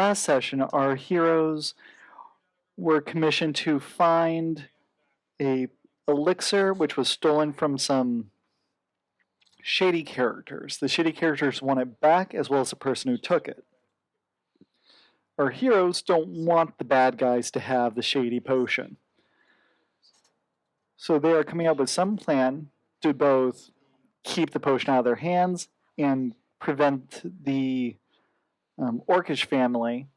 last session, our heroes were commissioned to find a elixir which was stolen from some shady characters. The shady characters want it back, as well as the person who took it. Our heroes don't want the bad guys to have the shady potion. So they are coming up with some plan to both keep the potion out of their hands and prevent the Orcish family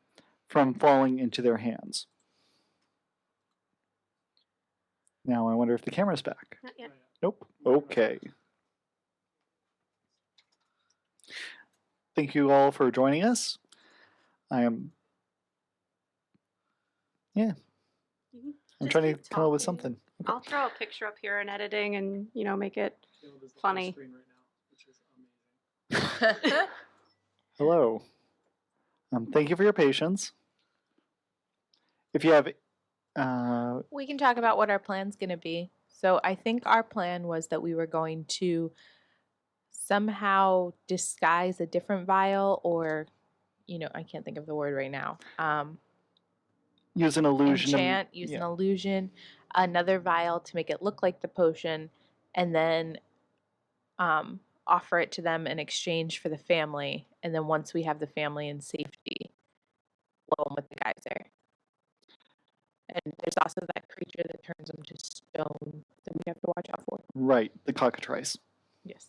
from falling into their hands. Now I wonder if the camera's back. Not yet. Nope. Okay. Thank you all for joining us. I'm Just trying to keep come up with talking. something. I'll throw a picture up here in editing and, make it funny. Hello. Thank you for your patience. If you have... We can talk about what our plan's going to be. So I think our plan was that we were going to somehow disguise a different vial or, I can't think of the word right now. use an illusion. Enchant, use an illusion, another vial to make it look like the potion, and then offer it to them in exchange for the family. And then once we have the family in safety, blow them with the geyser. And there's also that creature that turns them to stone that we have to watch out for. Right, the cockatrice. Yes.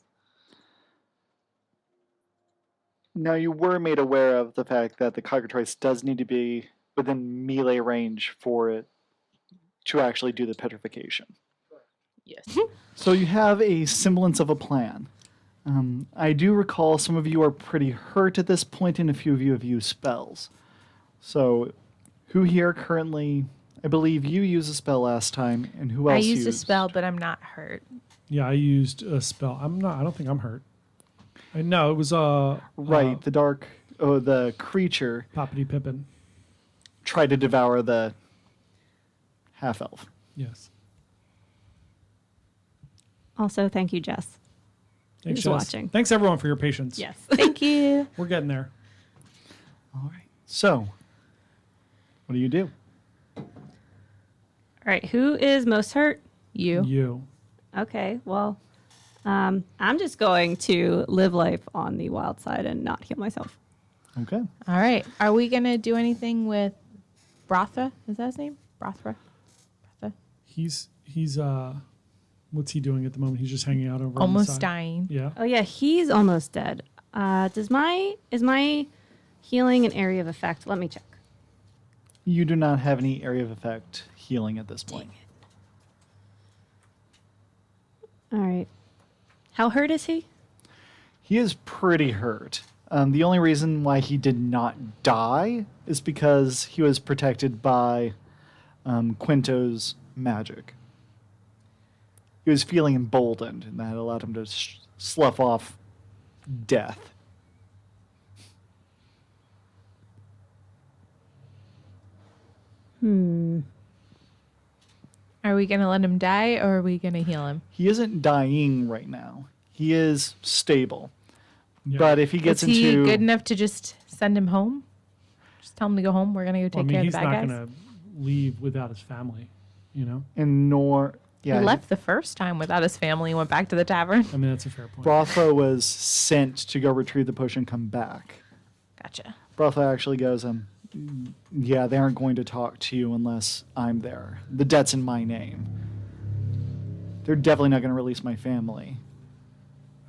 Now, you were made aware of the fact that the cockatrice does need to be within melee range for it to actually do the petrification. Yes. So you have a semblance of a plan. I do recall some of you are pretty hurt at this point, and a few of you have used spells. So, who here currently... I believe you used a spell last time, and who else I used a spell, but I'm not hurt. Yeah, I used a spell. I don't think I'm hurt. No, it was right, the creature Poppity Pippin. tried to devour the half elf. Yes. Also, thank you, Jess. Thanks, Who's Jess. watching. Thanks everyone for your patience. Yes. Thank you. We're getting there. All right. So, what do you do? All right. Who is most hurt? You. Okay. Well, I'm just going to live life on the wild side and not heal myself. Okay. All right. Are we going to do anything with Brotha? Is that his name? Brothra? He's what's he doing at the moment? He's just hanging out over on the Almost side. dying. Yeah. Oh yeah, he's almost dead. Is my healing an area of effect? Let me check. You do not have any area of effect healing at this point. All right. How hurt is he? He is pretty hurt. The only reason why he did not die is because he was protected by Quinto's magic. He was feeling emboldened, and that allowed him to slough off death. Are we going to let him die or are we going to heal him? He isn't dying right now. He is stable. Yeah. But if he gets Is he into... good enough to just send him home? Just tell him to go home. We're going to go take care of the bad guys. He's not going to leave without his family, And nor... Yeah, he left the first time without his family and went back to the tavern. I mean, that's a fair point. Brotha was sent to go retrieve the potion and come back. Gotcha. Brotha actually goes, yeah, they aren't going to talk to you unless I'm there. The debt's in my name. They're definitely not going to release my family.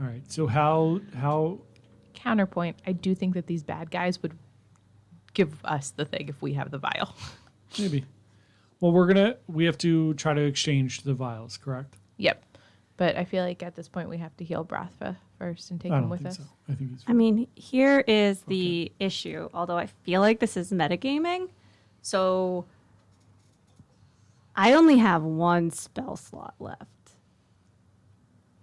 All right. So how Counterpoint, I do think that these bad guys would give us the thing if we have the vial. maybe? Well, we have to try to exchange the vials, correct? Yep. But I feel like at this point we have to heal Brathva first and take I him don't with think us. so. I think he's I mean, here is the issue. Although I feel like this is metagaming, so I only have one spell slot left.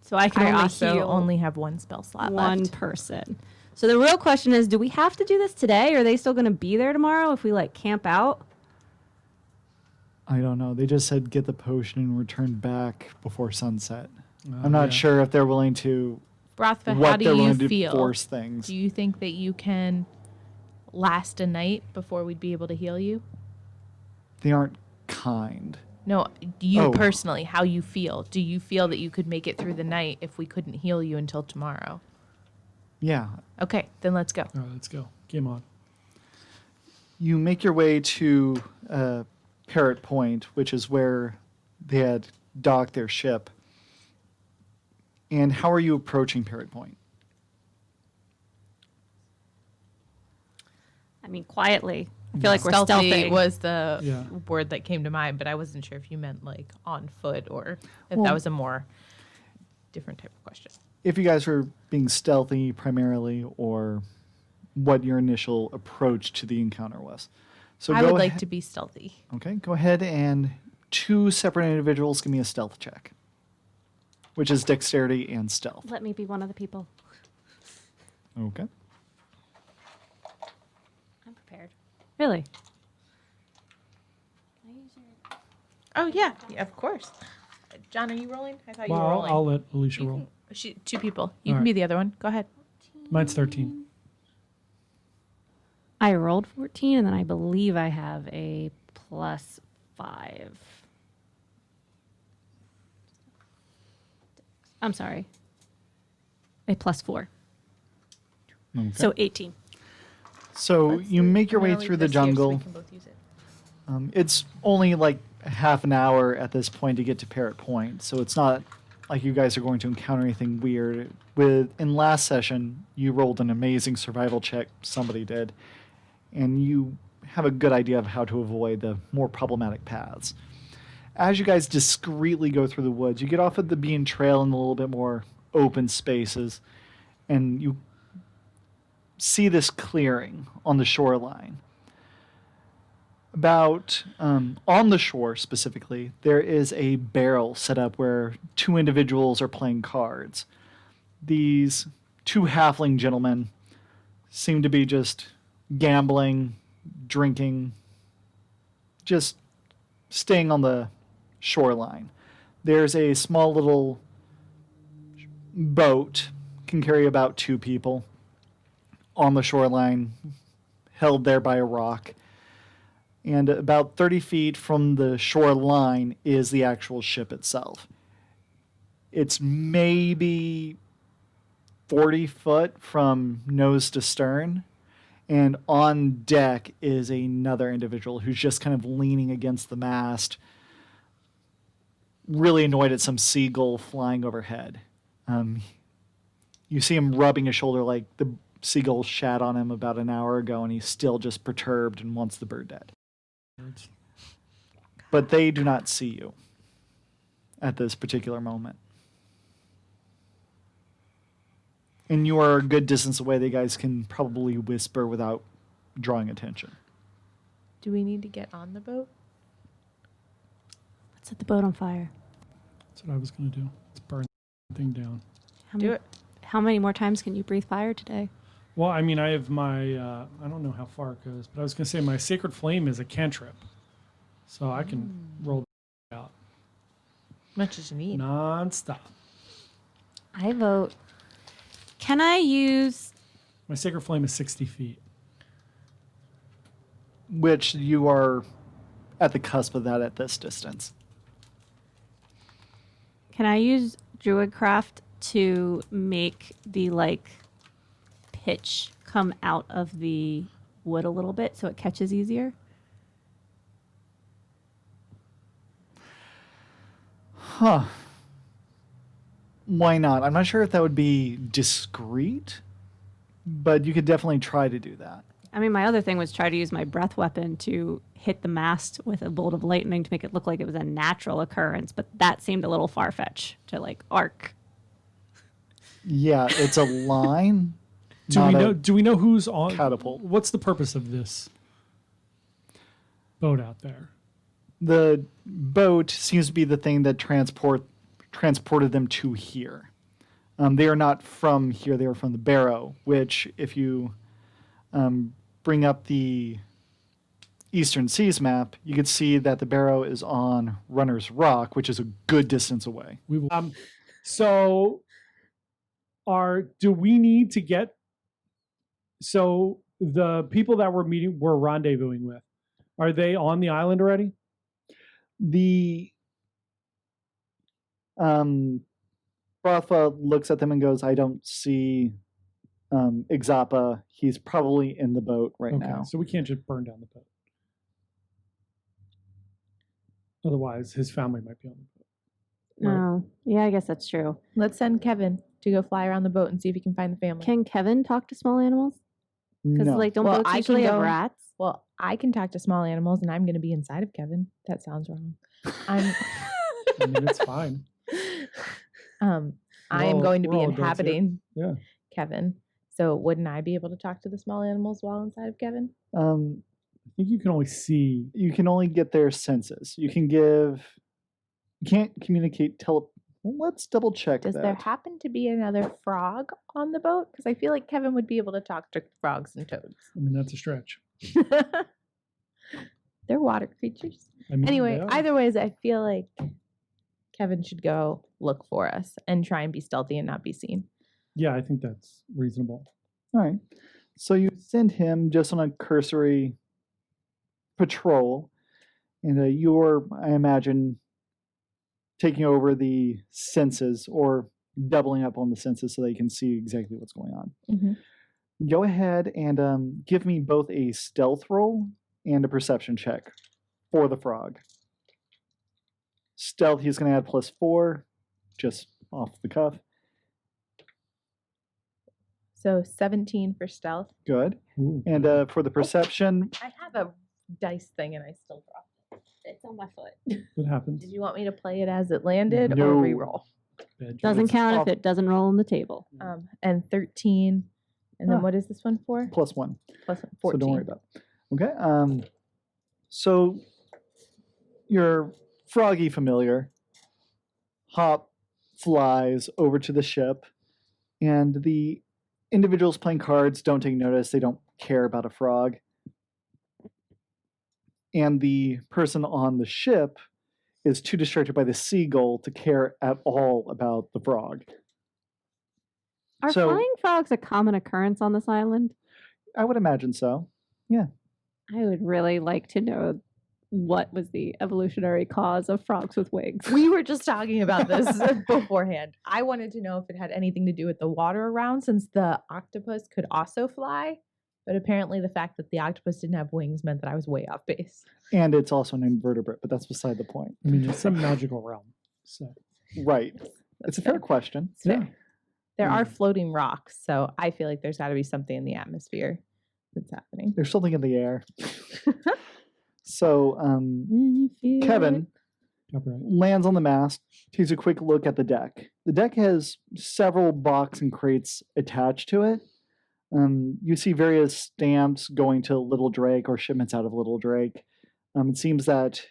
So I can I only also heal only have one spell slot one left. person. So the real question is, do we have to do this today? Or are they still going to be there tomorrow if we camp out? I don't know. They just said get the potion and return back before sunset. I'm not sure if they're willing to... Brathva, how what do they're you willing to feel? force things. Do you think that you can last a night before we'd be able to heal you? They aren't kind. No, you Oh. personally, how you feel. Do you feel that you could make it through the night if we couldn't heal you until tomorrow? Yeah. Okay, then let's go. All right, let's go. Game on. You make your way to Parrot Point, which is where they had docked their ship. And how are you approaching Parrot Point? I mean, quietly. I feel like we're stealthy. Was the Yeah. word that came to mind, but I wasn't sure if you meant like on foot or if Well- that was a more different type of question. If you guys were being stealthy primarily, or what your initial approach to the encounter was. So I go would like ahe- to be stealthy. Okay, go ahead and 2 separate individuals give me a stealth check, which is dexterity and stealth. Let me be one of the people. Okay. I'm prepared. Really? Oh yeah, of course. John, are you rolling? I thought you were Well, rolling. I'll let Alicia roll. 2 people. You All can right. be the other one. Go ahead. Mine's 13. I rolled 14, and then I believe I have a +5. I'm sorry. A +4. Okay. So 18. So you make your way through the jungle. can both use it. It's only like half an hour at this point to get to Parrot Point, so it's not like you guys are going to encounter anything weird. In last session, you rolled an amazing survival check, somebody did, and you have a good idea of how to avoid the more problematic paths. As you guys discreetly go through the woods, you get off of the bean trail in a little bit more open spaces, and you see this clearing on the shoreline. About on the shore specifically, there is a barrel set up where 2 individuals are playing cards. These 2 halfling gentlemen seem to be just gambling, drinking, just staying on the shoreline. There's a small little boat, can carry about 2 people, on the shoreline, held there by a rock. And about 30 feet from the shoreline is the actual ship itself. It's maybe 40 foot from nose to stern. And on deck is another individual who's just kind of leaning against the mast, really annoyed at some seagull flying overhead. You see him rubbing his shoulder like the seagull shat on him about an hour ago, and he's still just perturbed and wants the bird dead. But they do not see you at this particular moment. And you are a good distance away. The guys can probably whisper without drawing attention. Do we need to get on the boat? Let's set the boat on fire. That's what I was going to do. Let's burn the thing down. Do it. How many more times can you breathe fire today? Well, I mean, I have my, I don't know how far it goes, but I was going to say my Sacred Flame is a cantrip. So I can roll out Much as you need. nonstop. I vote. Can I use... My Sacred Flame is 60 feet. Which you are at the cusp of that at this distance. Can I use Druidcraft to make the pitch come out of the wood a little bit so it catches easier? Huh. Why not? I'm not sure if that would be discreet, but you could definitely try to do that. I mean, my other thing was try to use my breath weapon to hit the mast with a bolt of lightning to make it look like it was a natural occurrence, but that seemed a little far-fetched to arc. Yeah, it's a line. Do we know who's on catapult. What's the purpose of this boat out there? The boat seems to be the thing that transported them to here. They are not from here. They are from the Barrow, which, if you bring up the Eastern Seas map, you could see that the Barrow is on Runner's Rock, which is a good distance away. We will. So, do we need to get? So the people that we're rendezvousing with, are they on the island already? The Rafa looks at them and goes, I don't see Ixapa. He's probably in the boat right now. So we can't just burn down the boat. Otherwise, his family might be on the boat. Right. Oh, yeah, I guess that's true. Let's send Kevin to go fly around the boat and see if he can find the family. Can Kevin talk to small animals? Because No. like, don't Well, boats I can usually have go- rats? Well, I can talk to small animals, and I'm going to be inside of Kevin. That sounds wrong. I'm. I mean, it's fine. I am going to we're be all adults here. inhabiting Yeah. Kevin. So wouldn't I be able to talk to the small animals while inside of Kevin? I think you can only see. You can only get their senses. You can't communicate let's double check Does that. there happen to be another frog on the boat? Because I feel like Kevin would be able to talk to frogs and toads. I mean, that's a stretch. They're water creatures. I mean, Anyway, they are. either ways, I feel like Kevin should go look for us and try and be stealthy and not be seen. Yeah, I think that's reasonable. All right. So you send him just on a cursory patrol, and you're, I imagine, taking over the senses or doubling up on the senses so they can see exactly what's going on. Mm-hmm. Go ahead and give me both a stealth roll and a perception check for the frog. Stealth, he's going to add +4, just off the cuff. So 17 for stealth. Good. Ooh. And for the perception, I have a dice thing and I still dropped it. It's on my foot. It happens. Did you want me to play it as it landed No. or re-roll? Bad Doesn't choice. count off- if it doesn't roll on the table. And 13. And then Ah. what is this one for? +1. Plus 14. So don't worry about it. Okay. So your froggy familiar Hop flies over to the ship, and the individuals playing cards don't take notice. They don't care about a frog. And the person on the ship is too distracted by the seagull to care at all about the frog. Are So- flying frogs a common occurrence on this island? I would imagine so. I would really like to know what was the evolutionary cause of frogs with wings. We were just talking about this beforehand. I wanted to know if it had anything to do with the water around, since the octopus could also fly. But apparently, the fact that the octopus didn't have wings meant that I was way off base. And it's also an invertebrate, but that's beside the point. I mean, it's some magical realm. So Right. It's a fair question. It's fair. There are Mm. floating rocks, so I feel like there's got to be something in the atmosphere that's happening. There's something in the air. So When you feel Kevin copyright. lands on the mast, takes a quick look at the deck. The deck has several box and crates attached to it. You see various stamps going to Little Drake or shipments out of Little Drake. It seems that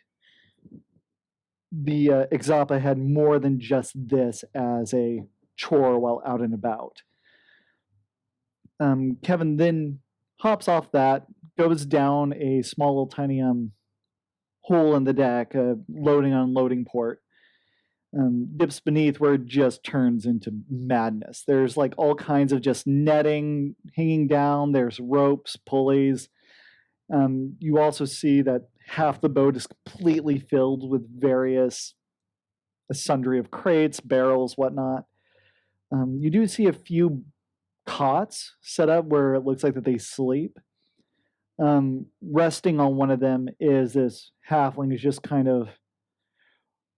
the Ixapa had more than just this as a chore while out and about. Kevin then hops off that, goes down a small little tiny hole in the deck, loading unloading port. Dips beneath where it just turns into madness. There's like all kinds of just netting hanging down. There's ropes, pulleys. You also see that half the boat is completely filled with various sundry of crates, barrels, whatnot. You do see a few cots set up where it looks like that they sleep. Resting on one of them is this halfling who's just kind of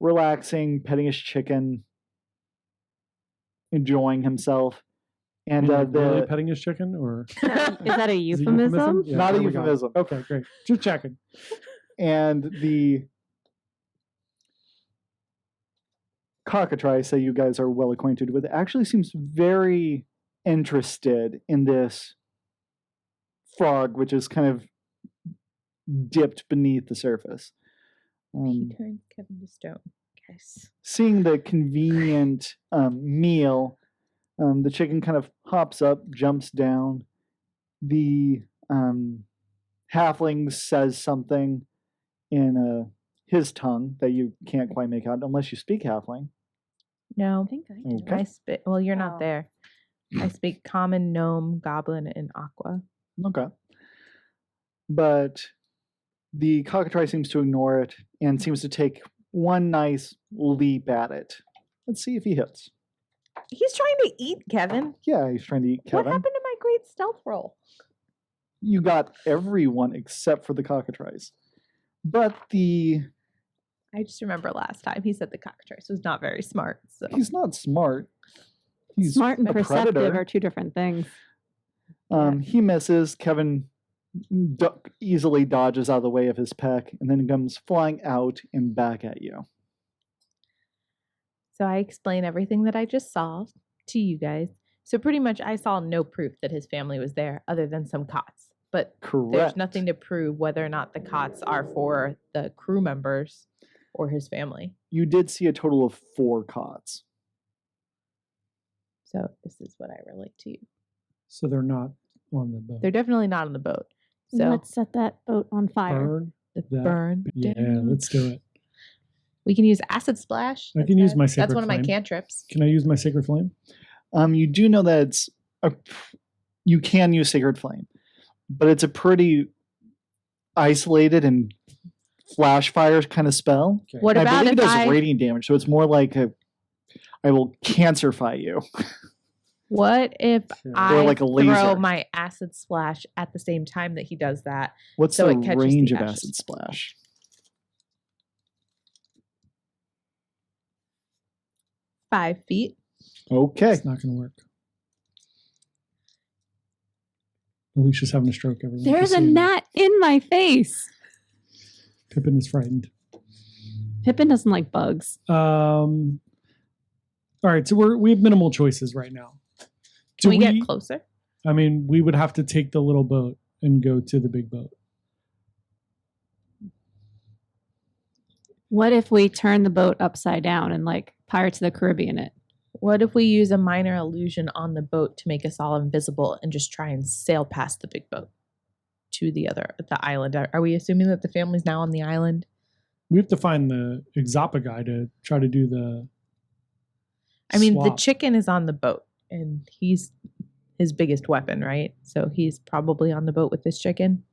relaxing, petting his chicken, enjoying himself. And Like the really petting his chicken, or is that a is it euphemism? Yeah, Not a there we go. euphemism. Okay, great. Just checking. and the cockatrice that you guys are well acquainted with actually seems very interested in this frog, which is kind of dipped beneath the surface. He turns Kevin to stone. Guys. Seeing the convenient meal, the chicken kind of hops up, jumps down. The halfling says something in his tongue that you can't quite make out unless you speak halfling. No. I think I do. Okay. Well, you're Oh. not there. I speak common, gnome, goblin, and aqua. Okay. But the cockatrice seems to ignore it and seems to take one nice leap at it. Let's see if he hits. He's trying to eat Kevin. Yeah, he's trying to eat Kevin. What happened to my great stealth roll? You got everyone except for the cockatrice. But I just remember last time he said the cockatrice was not very smart. So he's not smart. He's Smart and a perceptive predator. are two different things. He misses. Kevin easily dodges out of the way of his peck and then comes flying out and back at you. So I explain everything that I just saw to you guys. So pretty much I saw no proof that his family was there other than some cots. But Correct. there's nothing to prove whether or not the cots are for the crew members or his family. You did see a total of 4 cots. So this is what I relate to you. So they're not on the boat. They're definitely not on the boat. So Let's set that boat on fire. Burn the that. burn. Yeah, down. let's do it. We can use acid splash. I can use my That's sacred one of my flame. cantrips. Can I use my sacred flame? You do know that you can use Sacred Flame, but it's a pretty isolated and flash fire kind of spell. Okay. What I about believe if it does I radiant damage, so it's more like I will cancerify you. what if Okay. I like a throw laser. my acid splash at the same time that he does that? What's So the it catches the range of ashes. Acid Splash? 5 feet. Okay. It's not going to work. Alicia's having a stroke. Everyone. There's a Just so you know. gnat in my face. Pippin is frightened. Pippin doesn't like bugs. All right, so we have minimal choices right now. Can we get closer? I mean, we would have to take the little boat and go to the big boat. What if we turn the boat upside down and like Pirates of the Caribbean it? What if we use a minor illusion on the boat to make us all invisible and just try and sail past the big boat to the island? Are we assuming that the family's now on the island? We have to find the Exapa guy to try to do the. I mean, the swap. chicken is on the boat and he's his biggest weapon, right? So he's probably on the boat with this chicken.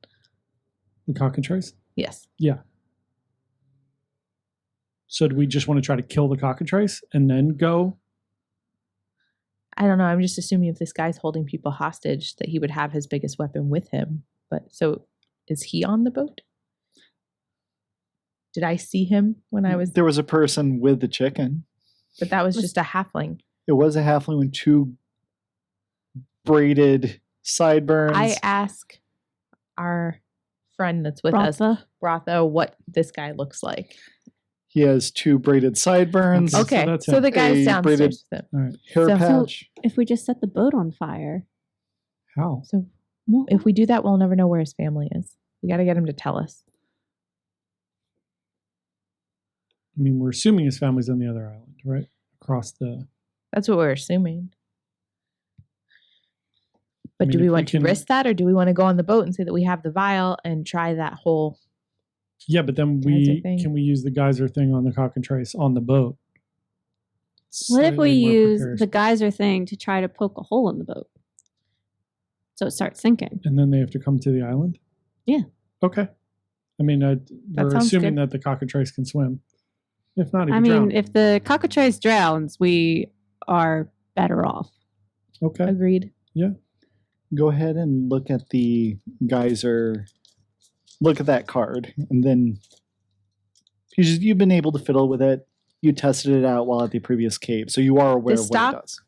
The cockatrice? Yes. Yeah. So do we just want to try to kill the cockatrice and then go? I don't know. I'm just assuming if this guy's holding people hostage that he would have his biggest weapon with him. But so is he on the boat? Did I see him when I was There was a person with the chicken. but that was just a halfling. It was a halfling with 2 braided sideburns. I ask our friend that's with us, Rotha? Rotha, what this guy looks like. He has 2 braided sideburns, Okay. Okay, that's so him. the guy's A braided- downstairs with him. All right. hair So- patch. If we just set the boat on fire, How? So well, if we do that, we'll never know where his family is. We got to get him to tell us. I mean, we're assuming his family's on the other island, right? Across the. That's what we're assuming. But mean, do we if we want to can- risk that, or do we want to go on the boat and say that we have the vial and try that whole? Yeah, but then Geyser we thing. can we use the geyser thing on the cockatrice on the boat? what if we Slightly more use precarious. the geyser thing to try to poke a hole in the boat so it starts sinking? And then they have to come to the island? Yeah. Okay. I mean, we're sounds assuming good. that the cockatrice can swim. If not, he I can mean, drown. if the cockatrice drowns, we are better off. Okay. Agreed. Go ahead and look at the geyser. Look at that card, and then you've been able to fiddle with it. You tested it out while at the previous cave, so you are aware The of what stop- it does.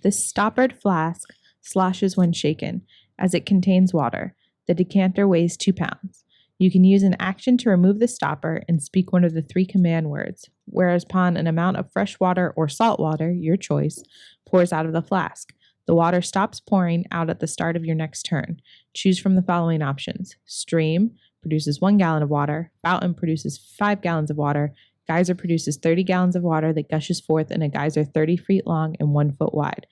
This stoppered flask sloshes when shaken, as it contains water. The decanter weighs 2 pounds. You can use an action to remove the stopper and speak one of the 3 command words, whereas upon an amount of fresh water or salt water, your choice, pours out of the flask. The water stops pouring out at the start of your next turn. Choose from the following options. Stream produces 1 gallon of water. Fountain produces 5 gallons of water. Geyser produces 30 gallons of water that gushes forth in a geyser 30 feet long and 1 foot wide.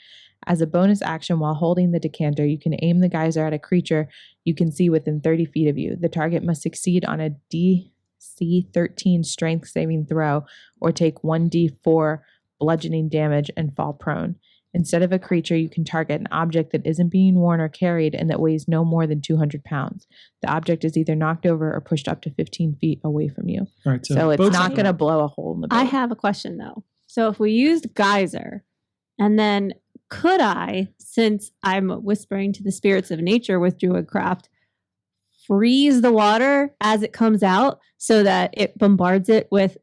As a bonus action while holding the decanter, you can aim the geyser at a creature you can see within 30 feet of you. The target must succeed on a DC 13 strength saving throw or take 1d4 bludgeoning damage and fall prone. Instead of a creature, you can target an object that isn't being worn or carried and that weighs no more than 200 pounds. The object is either knocked over or pushed up to 15 feet away from you. All right, So it's boats not are going to gone. blow a hole in the boat. I have a question though. So if we used geyser, and then could I, since I'm whispering to the spirits of nature with Druidcraft, freeze the water as it comes out so that it bombards it with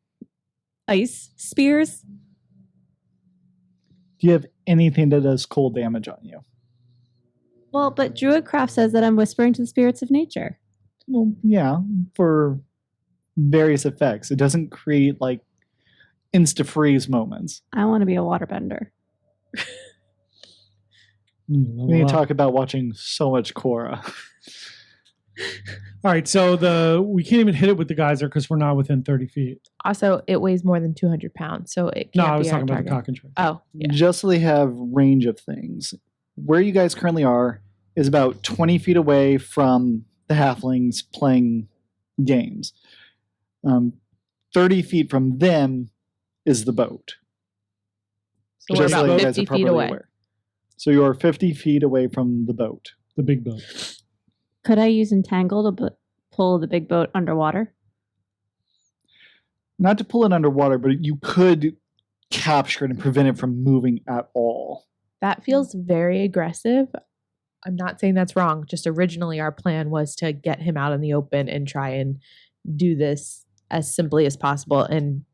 ice spears? Do you have anything that does cold damage on you? Well, but Druidcraft says that I'm whispering to the spirits of nature. Well, yeah, for various effects. It doesn't create like insta-freeze moments. I want to be a waterbender. We need to talk about watching so much Korra. All right, so we can't even hit it with the geyser because we're not within 30 feet. Also, it weighs more than 200 pounds, so it can't No, I was be our talking about the target. cock and trace. Oh, yeah. Just so they have range of things. Where you guys currently are is about 20 feet away from the halflings playing games. 30 feet from them is the boat. So we're Just so about you guys are 50 feet properly away. aware. So you are 50 feet away from the boat. The big boat. Could I use Entangle to pull the big boat underwater? Not to pull it underwater, but you could capture it and prevent it from moving at all. That feels very aggressive. I'm not saying that's wrong. Just originally, our plan was to get him out in the open and try and do this as simply as possible and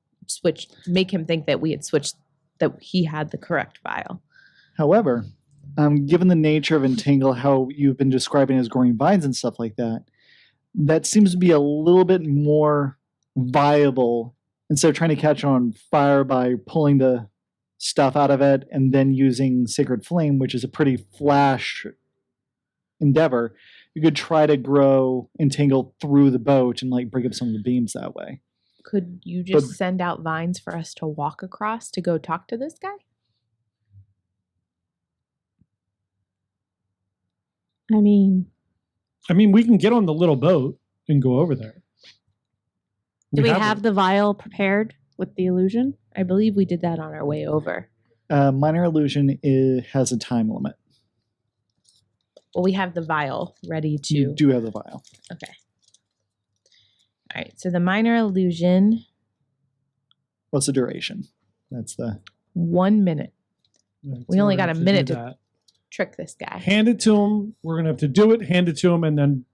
make him think that we had switched, that he had the correct vial. However, given the nature of Entangle, how you've been describing as growing vines and stuff like that, that seems to be a little bit more viable instead of trying to catch it on fire by pulling the stuff out of it and then using Sacred Flame, which is a pretty flash endeavor. You could try to grow Entangle through the boat and like break up some of the beams that way. Could you just send out vines for us to walk across to go talk to this guy? I mean, we can get on the little boat and go over there. do we have the vial prepared with the illusion? I believe we did that on our way over. Minor Illusion has a time limit. Well, we have the vial ready to. You do have the vial. Okay. All right. So the minor illusion, What's the duration? That's the 1 minute. Right, We so only we're got gonna a have minute do to- that. Trick this guy. Hand it to him. We're gonna have to do it. Hand it to him, and then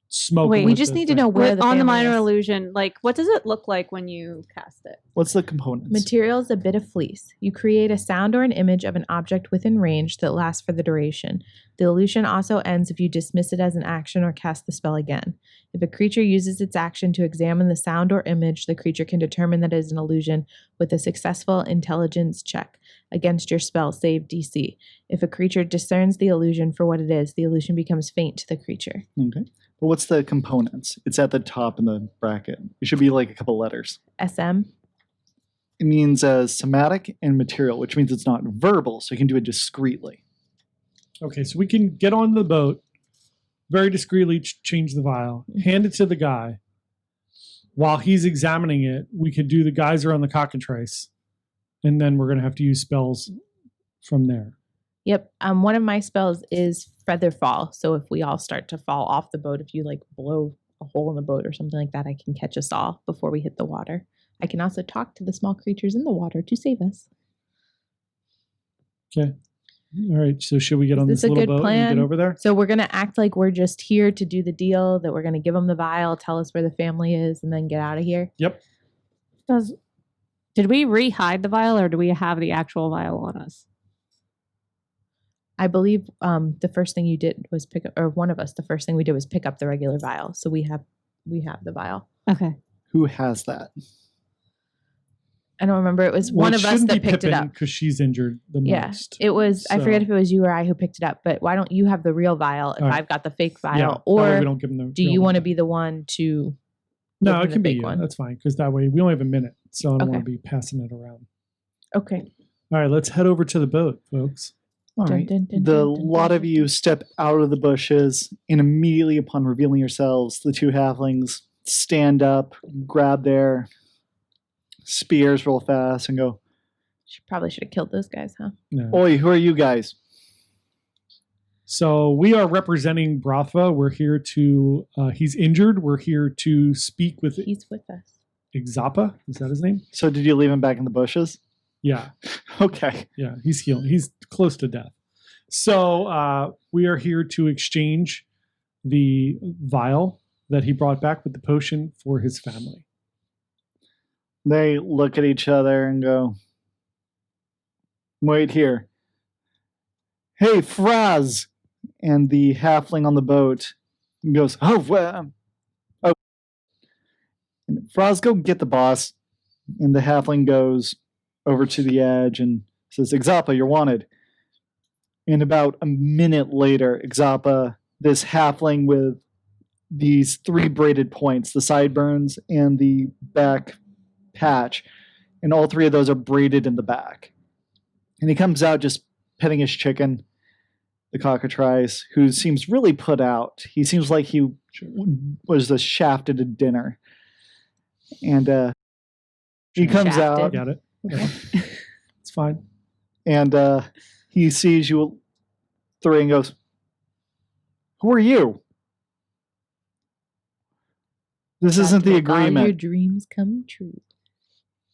smoke. Wait, him We with just the need to thing. know where the on the family minor is. illusion, like what does it look like when you cast it? What's the components? Material is a bit of fleece. You create a sound or an image of an object within range that lasts for the duration. The illusion also ends if you dismiss it as an action or cast the spell again. If a creature uses its action to examine the sound or image, the creature can determine that it is an illusion with a successful intelligence check against your spell save DC. If a creature discerns the illusion for what it is, the illusion becomes faint to the creature. Okay. Well, what's the components? It's at the top in the bracket. It should be like a couple letters. SM. It means somatic and material, which means it's not verbal, so you can do it discreetly. Okay, so we can get on the boat, very discreetly change the vial, hand it to the guy. While he's examining it, we could do the geyser on the cockatrice, and then we're going to have to use spells from there. Yep. One of my spells is feather fall. So if we all start to fall off the boat, if you like blow a hole in the boat or something like that, I can catch us all before we hit the water. I can also talk to the small creatures in the water to save us. Okay. All right, so should we get Is on this this a little good boat plan? and get over there? So we're going to act like we're just here to do the deal, that we're going to give them the vial, tell us where the family is, and then get out of here. Yep. Did we re-hide the vial or do we have the actual vial on us? I believe the first thing you did was pick up, or one of us, the first thing we did was pick up the regular vial. So we have the vial. Okay. Who has that? I don't remember. It was one of us that picked it up. because she's injured the Yeah, most. it was. I forget So- if it was you or I who picked it up. But why don't you have the real vial if All right. I've got the fake Yeah, vial? that way Or we don't give them the do real you one want to back. be the one to? No, give it them can the be fake you. one? That's fine because that way we only have a minute, so I don't want Okay. to be passing it around. Okay. All right, let's head over to the boat, folks. All Dun, right. dun, dun, The dun, dun, lot dun, of dun, you dun. step out of the bushes, and immediately upon revealing yourselves, the two halflings stand up, grab their spears real fast, and go, Probably should have killed those guys, huh? No. Oi, who are you guys? So we are representing Brathva. We're here to. He's injured. We're here to speak with He's with us. Exapa. Is that his name? So did you leave him back in the bushes? Yeah. Okay. Yeah. He's healed. He's close to death. So we are here to exchange the vial that he brought back with the potion for his family. They look at each other and go, wait here. Hey, Fraz! And the halfling on the boat goes, oh, well, oh. And Fraz, go get the boss. And the halfling goes over to the edge and says, Exapa, you're wanted. And about a minute later, Exapa, this halfling with these 3 braided points, the sideburns and the back patch, and all 3 of those are braided in the back. And he comes out just petting his chicken, the cockatrice, who seems really put out. He seems like he was the shafted at dinner. And he comes Shafted. out, Got it? Whatever. It's fine. and he sees you 3 and goes, who are you? This isn't the Make all your agreement. dreams come true.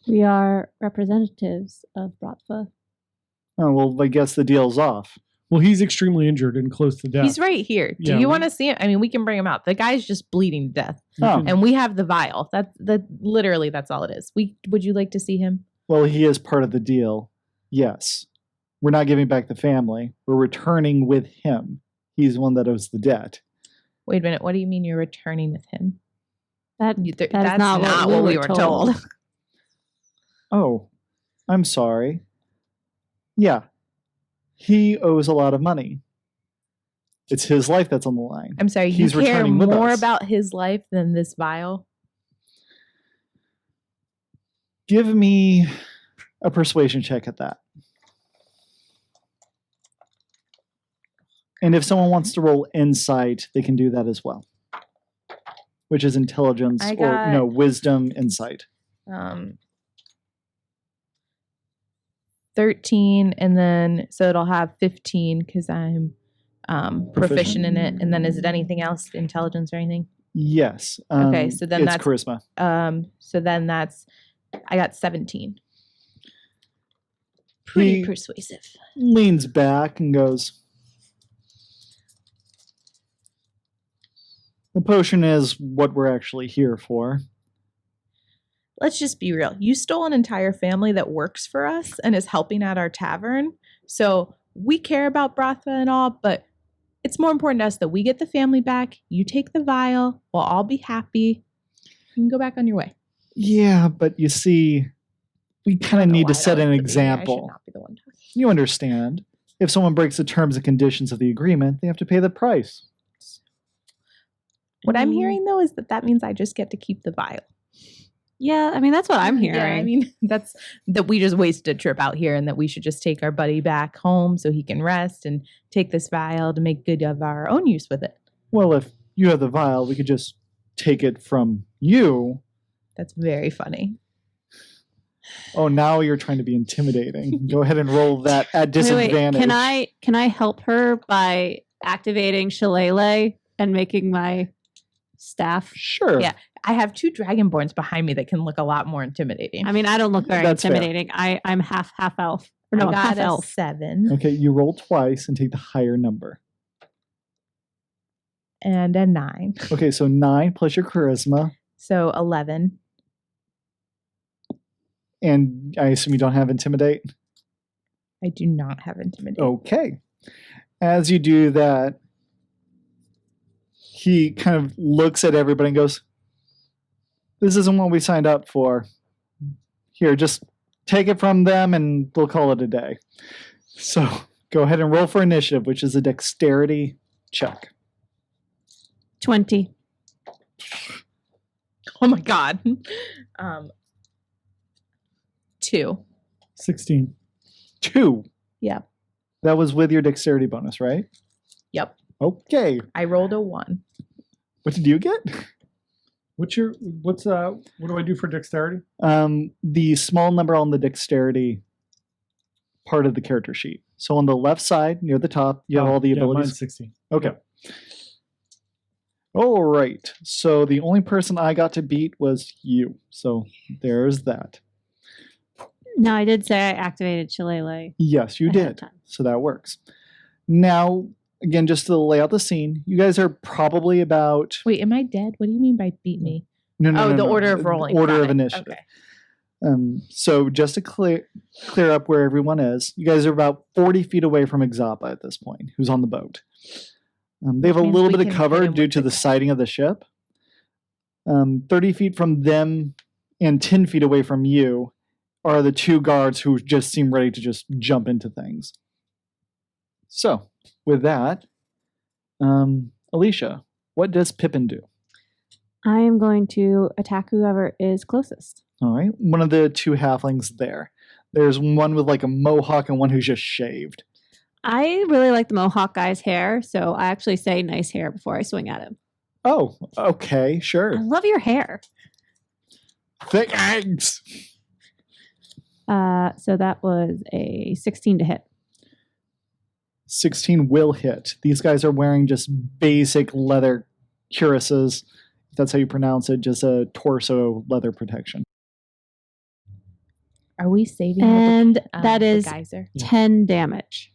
We are representatives of Brathva. Oh, well, I guess the deal's off. Well, he's extremely injured and close to death. He's right here. Do Yeah, you we- want to see him? I mean, we can bring him out. The guy's just bleeding to death, Oh, and we have the vial. That literally that's all it is. Would you like to see him? well, he is part of the deal. Yes. We're not giving back the family. We're returning with him. He's the one that owes the debt. Wait a minute. What do you mean you're returning with him? That That's not what we were told. Oh, I'm sorry. Yeah. He owes a lot of money. It's his life that's on the line. I'm sorry. You He's care returning with more us. about his life than this vial. Give me a persuasion check at that. And if someone wants to roll insight, they can do that as well. Which is intelligence I or got- no, wisdom, insight. 13, and then so it'll have 15 because I'm proficient in it. And then is it anything else, intelligence or anything? Yes. Okay, so then it's that's- charisma. So then I got 17. Pretty He- persuasive. Leans back and goes, the potion is what we're actually here for. Let's just be real. You stole an entire family that works for us and is helping at our tavern. So we care about Brathva and all, but it's more important to us that we get the family back. You take the vial. We'll all be happy. You can go back on your way. Yeah, but you see, we kind I of don't know need to why set that an was the beginning. I should example. not be the one talking. You understand. If someone breaks the terms and conditions of the agreement, they have to pay the price. What I'm Mm. hearing though is that means I just get to keep the vial. Yeah, I mean that's what I'm hearing. Yeah, I mean that's that we just wasted a trip out here, and that we should just take our buddy back home so he can rest and take this vial to make good of our own use with it. Well, if you have the vial, we could just take it from you. That's very funny. Oh, now you're trying to be intimidating. Go ahead and roll that at Wait, disadvantage. can I help her by activating Shillelagh and making my staff? Sure. Yeah. I have 2 dragonborns behind me that can look a lot more intimidating. I mean, I don't look very That's fair. intimidating. I'm half elf. Or no, I I'm got half a elf. 7 Okay, you roll twice and take the higher number. and a 9. Okay, so 9 plus your charisma, So 11. and I assume you don't have intimidate. I do not have intimidate. Okay. As you do that, he kind of looks at everybody and goes, this isn't what we signed up for. Here, just take it from them and we'll call it a day. So go ahead and roll for initiative, which is a dexterity check. 20. Oh my god. 2. 16. 2. Yep. That was with your dexterity bonus, right? Yep. Okay. I rolled a 1. What did you get? What do I do for dexterity? The small number on the dexterity part of the character sheet. So on the left side, near the top, you have all the abilities. Mine's 16. Okay. All right. So the only person I got to beat was you. So there's that. No, I did say I activated Shillelagh. Yes, you ahead of did. time. So that works. Now, again, just to lay out the scene, you guys are probably about Wait, am I dead? What do you mean by beat me? no, the no, order of the rolling. order Got of it. initiative. Okay. So just to clear up where everyone is, you guys are about 40 feet away from Exapa at this point, who's on the boat. They have a Which means little we bit of can hit cover him due with to the the guy. siding of the ship. 30 feet from them and 10 feet away from you are the two guards who just seem ready to just jump into things. So, with that, Alicia, what does Pippin do? I am going to attack whoever is closest. All right, one of the two halflings there. There's one with like a mohawk and one who's just shaved. I really like the Mohawk guy's hair, so I actually say nice hair before I swing at him. Oh, okay, I sure. love your hair. Thanks. So that was a 16 to hit. 16 will hit. These guys are wearing just basic leather cuirasses. If that's how you pronounce it, just a torso leather protection. Are we saving? And with that the is geyser? 10 damage.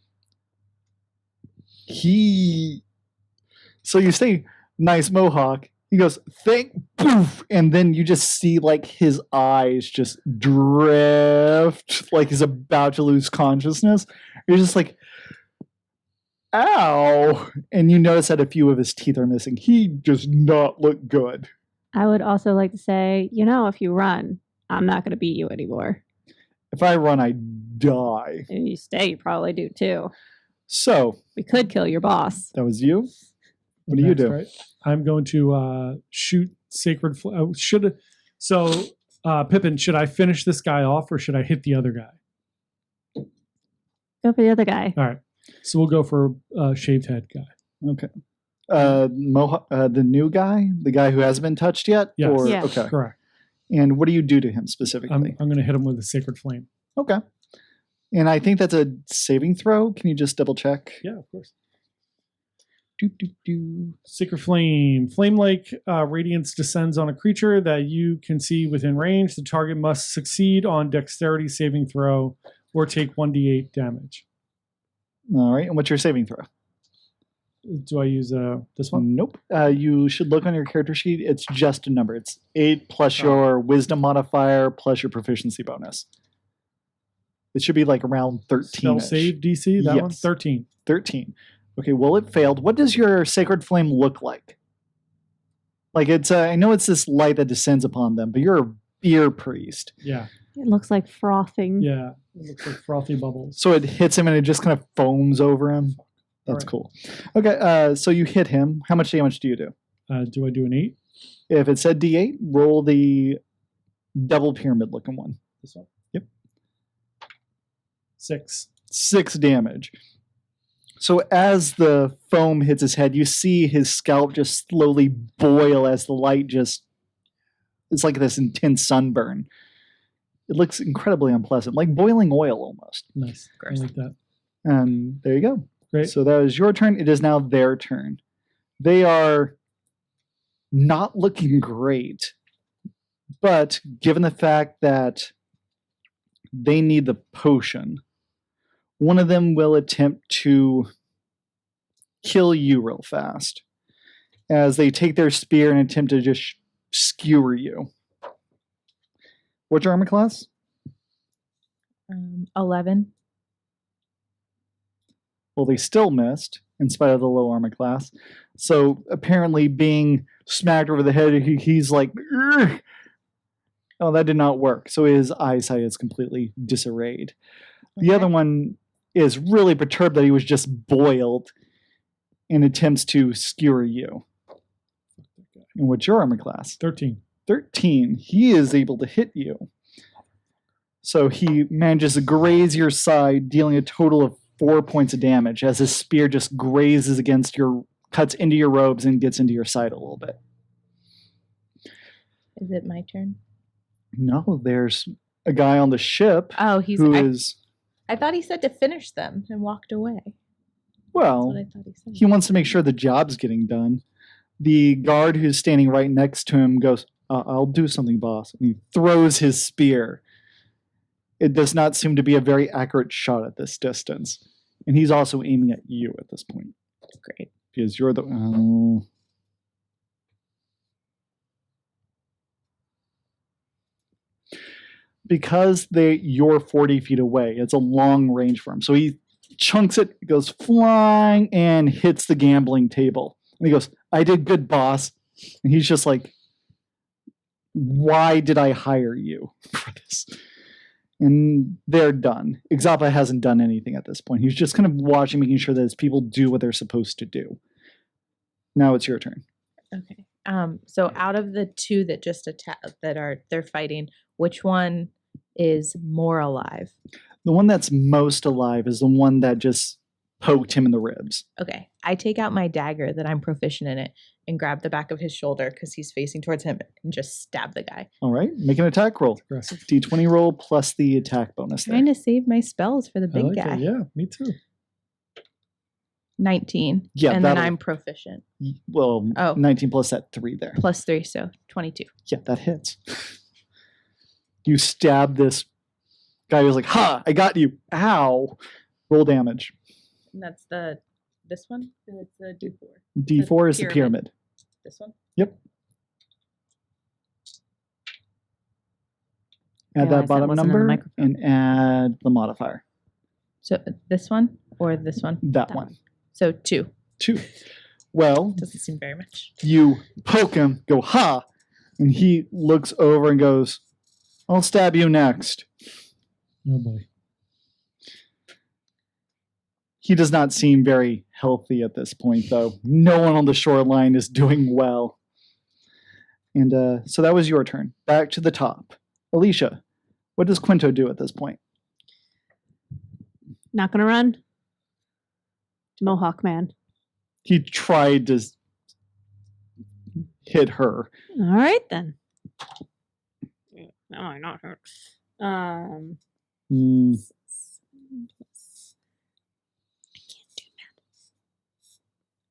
So you say nice mohawk. He goes, thank, poof, and then you just see like his eyes just drift, like he's about to lose consciousness. You're just like, ow. And you notice that a few of his teeth are missing. He does not look good. I would also like to say, if you run, I'm not going to beat you anymore. If I run, I die. And you stay, you probably do too. So, We could kill your boss. that was you. What do you do? Right. I'm going to shoot Sacred Flame. Pippin, should I finish this guy off or should I hit the other guy? Go for the other guy. All right. So we'll go for shaved head guy. Okay. The new guy? The guy who hasn't been touched yet? Yes. Or, Yeah. Okay. Correct. And what do you do to him I'm specifically? going to hit him with a Sacred Flame. Okay. And I think that's a saving throw. Can you just double check? Yeah, of course. Do. Sacred Flame. Flame-like radiance descends on a creature that you can see within range. The target must succeed on dexterity saving throw or take 1d8 damage. All right. And what's your saving throw? Do I use this one? Nope. You should look on your character sheet. It's just a number. It's 8 plus Oh. your wisdom modifier plus your proficiency bonus. It should be like around 13. Spell save DC? That one? Yes. 13. 13. Okay, well, it failed. What does your sacred flame look like? Like, it's I know it's this light that descends upon them, but you're a beer priest. Yeah. It looks like frothing. Yeah. It looks like frothy bubbles. So it hits him and it just kind of foams over him. That's Alright. cool. Okay, so you hit him. How much damage do you do? Do I do an 8? If it said D8, roll the double pyramid looking one. This one? Yep. 6. 6 damage. So as the foam hits his head, you see his scalp just slowly boil as the light just, it's like this intense sunburn. It looks incredibly unpleasant, like boiling oil almost. Nice. I Gross. like that. And there you go. Great. So that was your turn. It is now their turn. They are not looking great, but given the fact that they need the potion, one of them will attempt to kill you real fast as they take their spear and attempt to just skewer you. What's your armor class? 11. Well, they still missed in spite of the low armor class. So apparently, being smacked over the head, he's like, "Ugh." Oh, that did not work. So his eyesight is completely disarrayed. The Okay. other one is really perturbed that he was just boiled and attempts to skewer you. And what's your armor class? 13. 13. He is able to hit you. So he manages to graze your side, dealing a total of 4 points of damage as his spear just grazes against cuts into your robes and gets into your side a little bit. Is it my turn? No, there's a guy on the ship Oh, he's. who is I thought he said to finish them and walked away. That's Well, what I thought he said. he wants to make sure the job's getting done. The guard who's standing right next to him goes, I'll do something, boss. And he throws his spear. It does not seem to be a very accurate shot at this distance. And he's also aiming at you at this point. That's great. Because you're the... Oh. Because you're 40 feet away, it's a long range for him. So he chunks it, goes flying, and hits the gambling table. And he goes, I did good, boss. And he's just like, why did I hire you for this? And they're done. Ixapa hasn't done anything at this point. He's just kind of watching, making sure that his people do what they're supposed to do. Now it's your turn. Okay. So out of the two that just they're fighting, which one is more alive? The one that's most alive is the one that just poked him in the ribs. Okay. I take out my dagger that I'm proficient in it and grab the back of his shoulder because he's facing towards him and just stab the guy. All right, make an attack roll. Aggressive. D20 roll plus the attack bonus there. Trying to save my spells for the I big like guy. it. Yeah, me too. 19. Yeah, and then that'll- I'm proficient. Well, Oh. 19 plus that 3 there. Plus 3, so 22. Yeah, that hits. You stab this guy who's like, ha, I got you. Ow. Roll damage. And that's this one? It's the D4. D4 is the pyramid. pyramid. This one? Yep. Add Realized that that bottom wasn't in the number microphone. and add the modifier. So this one or this one? That That one. So 2. 2. Well, Doesn't seem very much. you poke him, go, ha, and he looks over and goes, I'll stab you next. Oh boy. He does not seem very healthy at this point, though. No one on the shoreline is doing well. And so that was your turn. Back to the top. Alicia, what does Quinto do at this point? Not gonna run. Mohawk man. He tried to hit her. All right then. No, I'm not hurt. Hmm,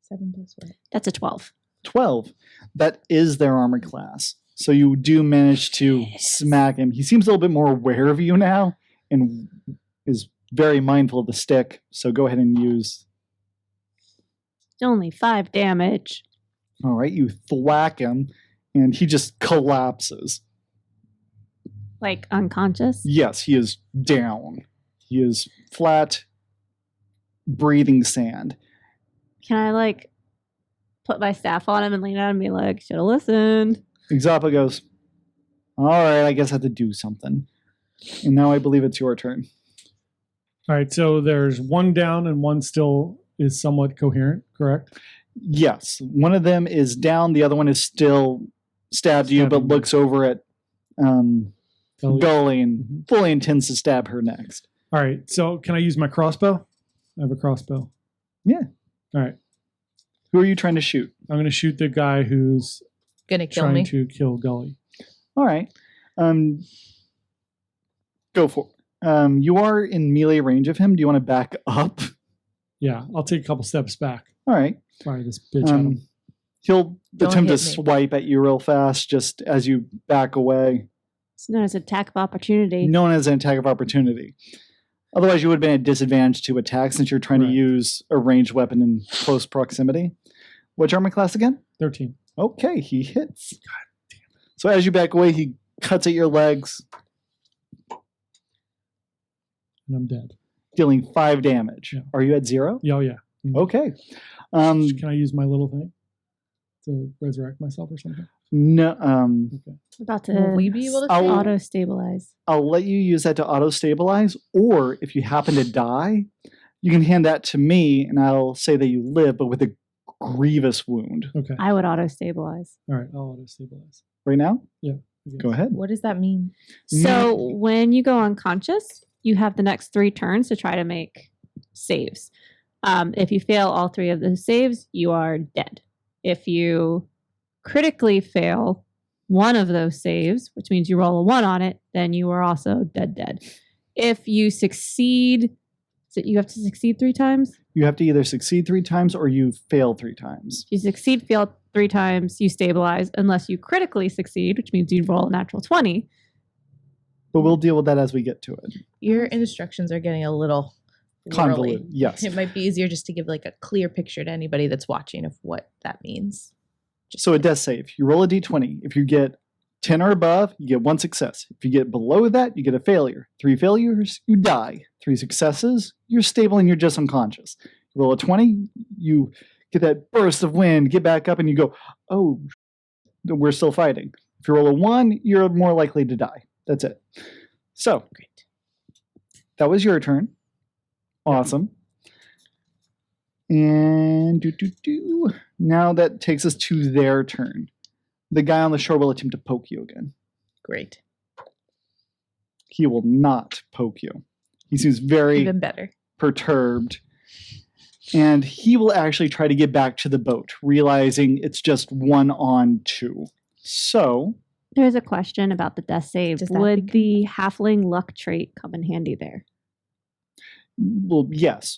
7 plus what? That's a 12. 12. That is their armor class. So you do manage to smack him. He seems a little bit more aware of you now and is very mindful of the stick. So go ahead and use. It's only 5 damage. All right, you thwack him and he just collapses. Like unconscious. Yes, he is down. He is flat, breathing sand. Can I like put my staff on him and lean out and be like, should have listened? Ixapa goes, all right, I guess I have to do something. And now I believe it's your turn. All right, so there's one down and one still is somewhat coherent, correct? Yes, one of them is down. The other one is still stabbed you, but Stabbing. looks over at Gully. Gully and fully intends to stab her next. All right, so can I use my crossbow? I have a crossbow. Yeah. All right, Who are you trying to shoot? I'm going to shoot the guy who's Gonna kill trying me. to kill Gully. All right. Go for it. You are in melee range of him. Do you want to back up? Yeah, I'll take a couple steps back. All right. Fire this bitch at him. He'll Don't attempt to hit me. swipe at you real fast just as you back away. It's known as attack of opportunity. Known as an attack of opportunity. Otherwise, you would have been at disadvantage to attack since you're trying to Right. use a ranged weapon in close proximity. Which armor class again? 13. Okay, he hits. God damn. So as you back away, he cuts at your legs, And I'm dead. dealing 5 damage. Yeah. Are you at 0? Yeah, oh, yeah. Okay. Can I use my little thing to resurrect myself or something? No. Okay. About to Will we be able to I'll- see? auto stabilize. I'll let you use that to auto stabilize, or if you happen to die, you can hand that to me, and I'll say that you live, but with a grievous wound. Okay. I would auto stabilize. All right. I'll auto stabilize. Right now, I go guess. ahead. What does that mean? So when you go unconscious, you have the next 3 turns to try to make saves. If you fail all 3 of those saves, you are dead. If you critically fail one of those saves, which means you roll a 1 on it, then you are also dead. if you succeed, so you have to succeed 3 times? You have to either succeed 3 times or you fail 3 times. If you succeed, fail 3 times, you stabilize unless you critically succeed, which means you roll a natural 20. But we'll deal with that as we get to it. Your instructions are getting a little Convoluted, whirly. yes. It might be easier just to give like a clear picture to anybody that's watching of what that means. So a death save. You roll a d20. If you get 10 or above, you get 1 success. If you get below that, you get a failure. 3 failures, you die. 3 successes, you're stable and you're just unconscious. You roll a 20, you get that burst of wind, get back up, and you go, oh, we're still fighting. If you roll a 1, you're more likely to die. That's it. So, Great. that was your turn. Awesome. And now that takes us to their turn. The guy on the shore will attempt to poke you again. Great. He will not poke you. He seems very Even better. perturbed. And he will actually try to get back to the boat, realizing it's just 1 on 2. So, There's a question about the death save. Does that Would the halfling luck trait come in handy there? well, yes,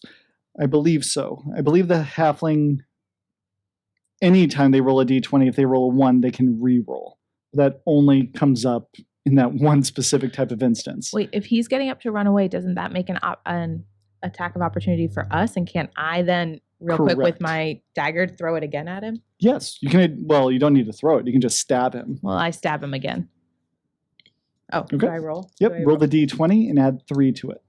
I believe so. I believe the halfling, anytime they roll a d20, if they roll a 1, they can re-roll. That only comes up in that one specific type of instance. Wait, if he's getting up to run away, doesn't that make an attack of opportunity for us? And can't I then, real quick, with Correct. my dagger, throw it again at him? Yes, you can. Well, you don't need to throw it. You can just stab him. Well, I stab him again. Oh, Okay. do I roll? Yep, Do I roll the d20 and add 3 to it.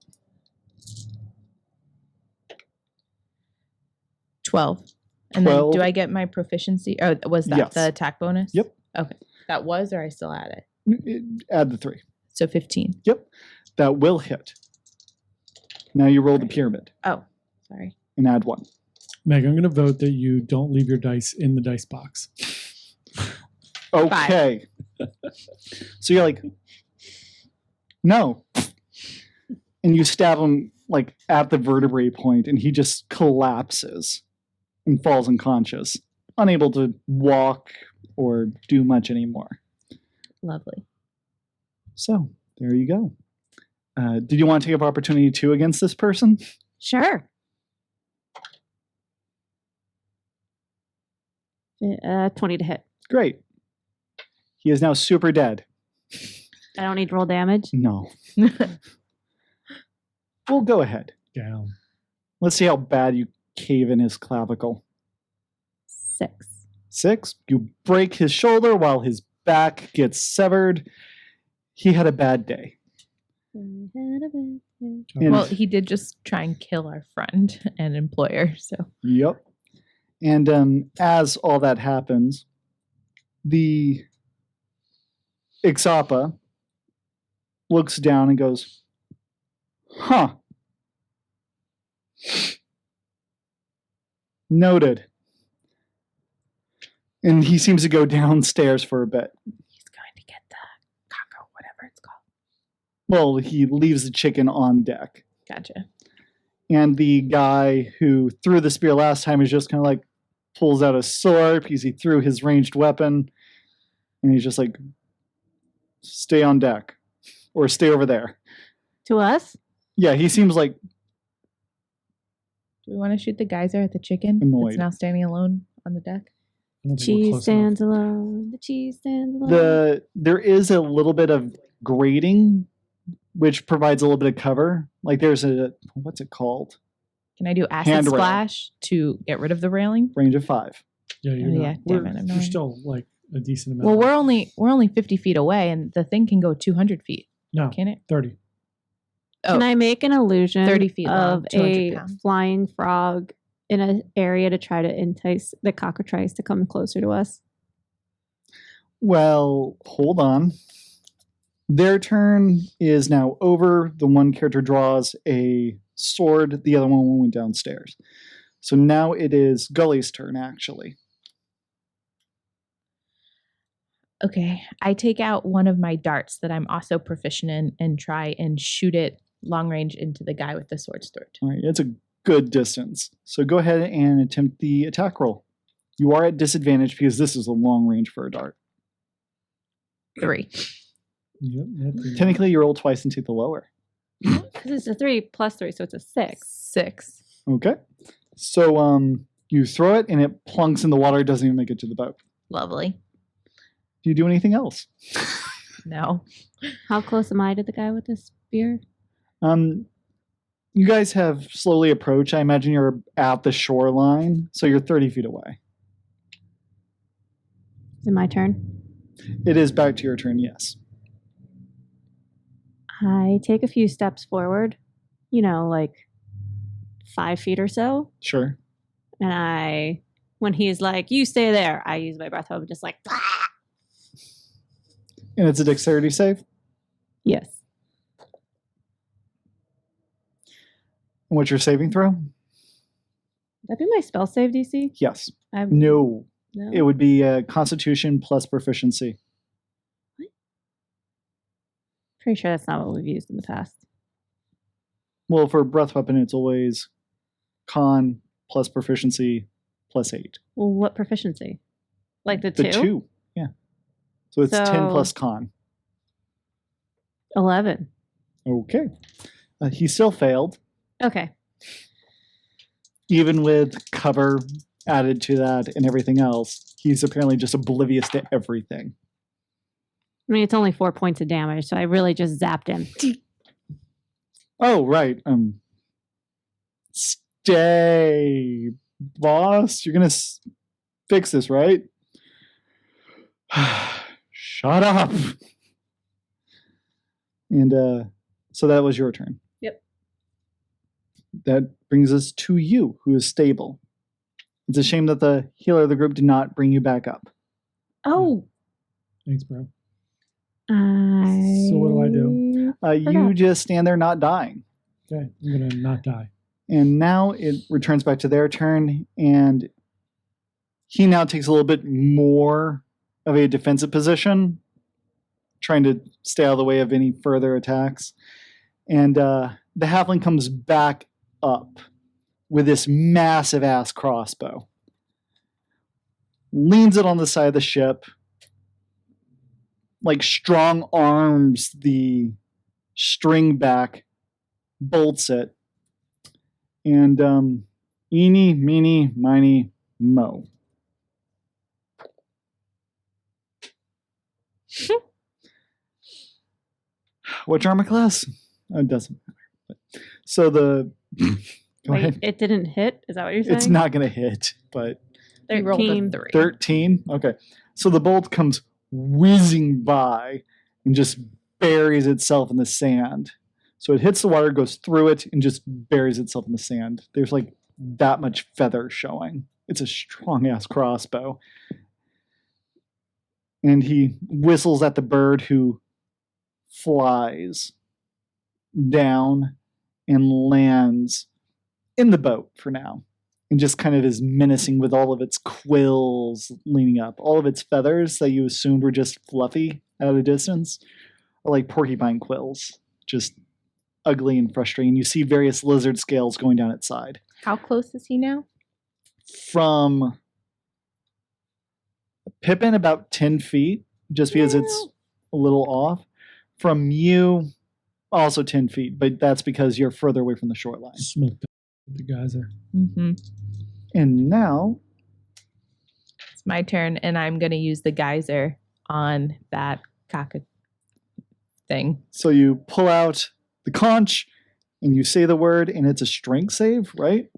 12. And then 12. do I get my proficiency? Oh, was that Yes. the attack bonus? Yep. Okay. That was, or I still add it? Add the 3. So 15. Yep, that will hit. Now you roll the pyramid Oh, sorry. and add 1. Meg, I'm going to vote that you don't leave your dice in the dice box. Okay. So you're like, no. And you stab him like at the vertebrae point, and he just collapses and falls unconscious, unable to walk or do much anymore. Lovely. So there you go. Did you want to take up opportunity 2 against this person? Sure. 20 to hit. Great. He is now super dead. I don't need to roll damage. No. Well, go ahead. Down. Let's see how bad you cave in his clavicle. 6. 6. You break his shoulder while his back gets severed. He had a bad day. And- Well, he did just try and kill our friend and employer. So Yep. And as all that happens, the Ixapa looks down and goes, huh. Noted. And he seems to go downstairs for a bit. he's going to get the caco, whatever it's called. Well, he leaves the chicken on deck. Gotcha. And the guy who threw the spear last time is just kind of like pulls out a sword because he threw his ranged weapon. And he's just like, stay on deck or stay over there. To us? Yeah, he seems like Do we want to shoot the geyser at the chicken Annoyed. that's now standing alone on the deck? I don't think we're Cheese close stands enough. alone. The cheese stands alone. there is a little bit of grating, which provides a little bit of cover. Like there's a, what's it called? Can I do acid Handrail. splash to get rid of the railing? Range of 5. Yeah, you're Oh, not. yeah, we're- damn it, I'm you're not. still like a decent amount. Well, we're only 50 feet away, and the thing can go 200 feet, no, can it? 30. Oh, Can I make an illusion 30 feet long, of 200 a pounds. flying frog in an area to try to entice the cockatrice to come closer to us? Well, hold on. Their turn is now over. The one character draws a sword. The other one went downstairs. So now it is Gully's turn, actually. okay. I take out one of my darts that I'm also proficient in and try and shoot it long range into the guy with the sword. All right, it's a good distance. So go ahead and attempt the attack roll. You are at disadvantage because this is a long range for a dart. 3. Yep. Technically, you roll twice and take the lower. Because it's a 3 plus 3, so it's a 6. 6. Okay. So you throw it and it plunks in the water. It doesn't even make it to the boat. Lovely. Do you do anything else? No. How close am I to the guy with the spear? You guys have slowly approached. I imagine you're at the shoreline, so you're 30 feet away. Is it my turn? It is back to your turn, yes. I take a few steps forward, like 5 feet or so. Sure. And when he's like, you stay there, I use my breath hope, just like, ah! And it's a dexterity save? Yes. And what's your saving throw? Would that be my spell save DC? Yes. I'm, No. no. It would be Constitution plus proficiency. Pretty sure that's not what we've used in the past. Well, for breath weapon, it's always con plus proficiency plus 8. Well, what proficiency? Like the 2? The 2, yeah. So it's 10 So- plus con. 11. Okay. He still failed, Okay. even with cover added to that and everything else. He's apparently just oblivious to everything. I mean, it's only 4 points of damage, so I really just zapped him. Oh, right. Stay, boss. You're gonna fix this, right? Shut up. And so that was your turn. Yep. That brings us to you, who is stable. It's a shame that the healer of the group did not bring you back up. Oh. Thanks, bro. So what do I do? You Forgot. just stand there not dying. Okay, I'm gonna not die. And now it returns back to their turn, and he now takes a little bit more of a defensive position, trying to stay out of the way of any further attacks. And the halfling comes back up with this massive ass crossbow, leans it on the side of the ship, like strong arms the string back, bolts it, and eeny, meeny, miny, mo. Which armor class? It doesn't matter. But, so the go Wait, ahead. it didn't hit? Is that what you're saying? It's not going to hit, but You rolled a 13. 3. 13. Okay, so the bolt comes whizzing by and just buries itself in the sand. So it hits the water, goes through it, and just buries itself in the sand. There's like that much feather showing. It's a strong ass crossbow. And he whistles at the bird, who flies down and lands in the boat for now, and just kind of is menacing with all of its quills leaning up. All of its feathers that you assumed were just fluffy at a distance are like porcupine quills, just ugly and frustrating. You see various lizard scales going down its side. How close is he now? From Pippin, about 10 feet, just because it's a little off. From you, also 10 feet, but that's because you're further away from the shoreline. Smoked the geyser. Mm-hmm. And now, It's my turn, and I'm going to use the geyser on that cock thing. so you pull out the conch and you say the word, and it's a strength save, right?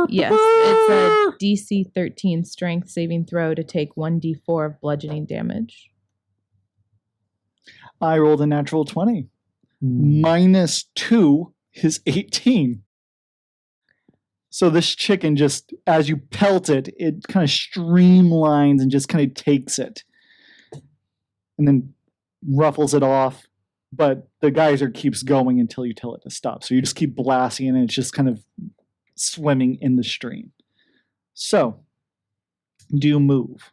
Yes, it's a DC 13 strength saving throw to take 1d4 of bludgeoning damage. I rolled a natural 20. Hmm. Minus 2 is 18. So this chicken, just as you pelt it, it kind of streamlines and just kind of takes it. And then ruffles it off. But the geyser keeps going until you tell it to stop. So you just keep blasting it, and it's just kind of swimming in the stream. So, do you move?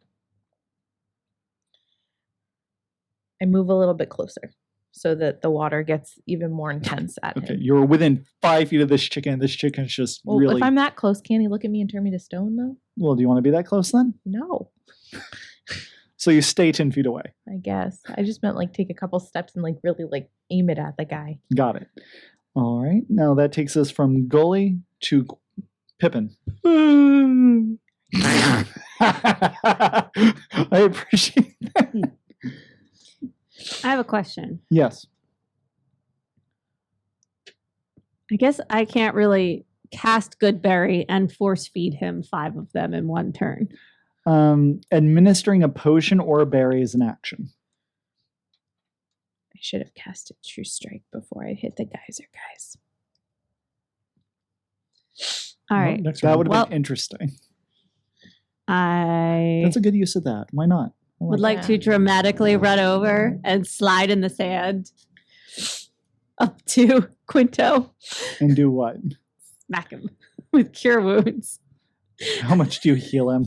I move a little bit closer so that the water gets even more intense at Okay, him. you're within 5 feet of this chicken. This chicken's just Well, really... if I'm that close, can he look at me and turn me to stone, though? Well, do you want to be that close then? No. So you stay 10 feet away. I guess. I just meant like take a couple steps and like really like aim it at the guy. Got it. All right. Now that takes us from Gully to Pippin. I appreciate that. I have a question. Yes. I guess I can't really cast Goodberry and force feed him 5 of them in one turn. Administering a potion or a berry is an action. I should have casted True Strike before I hit the geyser, guys. All Well, right. next That round. would have Well- been interesting. I That's a good use of that. Why not? I would like like to dramatically run over and slide in the sand up to Quinto, that. And do what? smack him with cure wounds. How much do you heal him?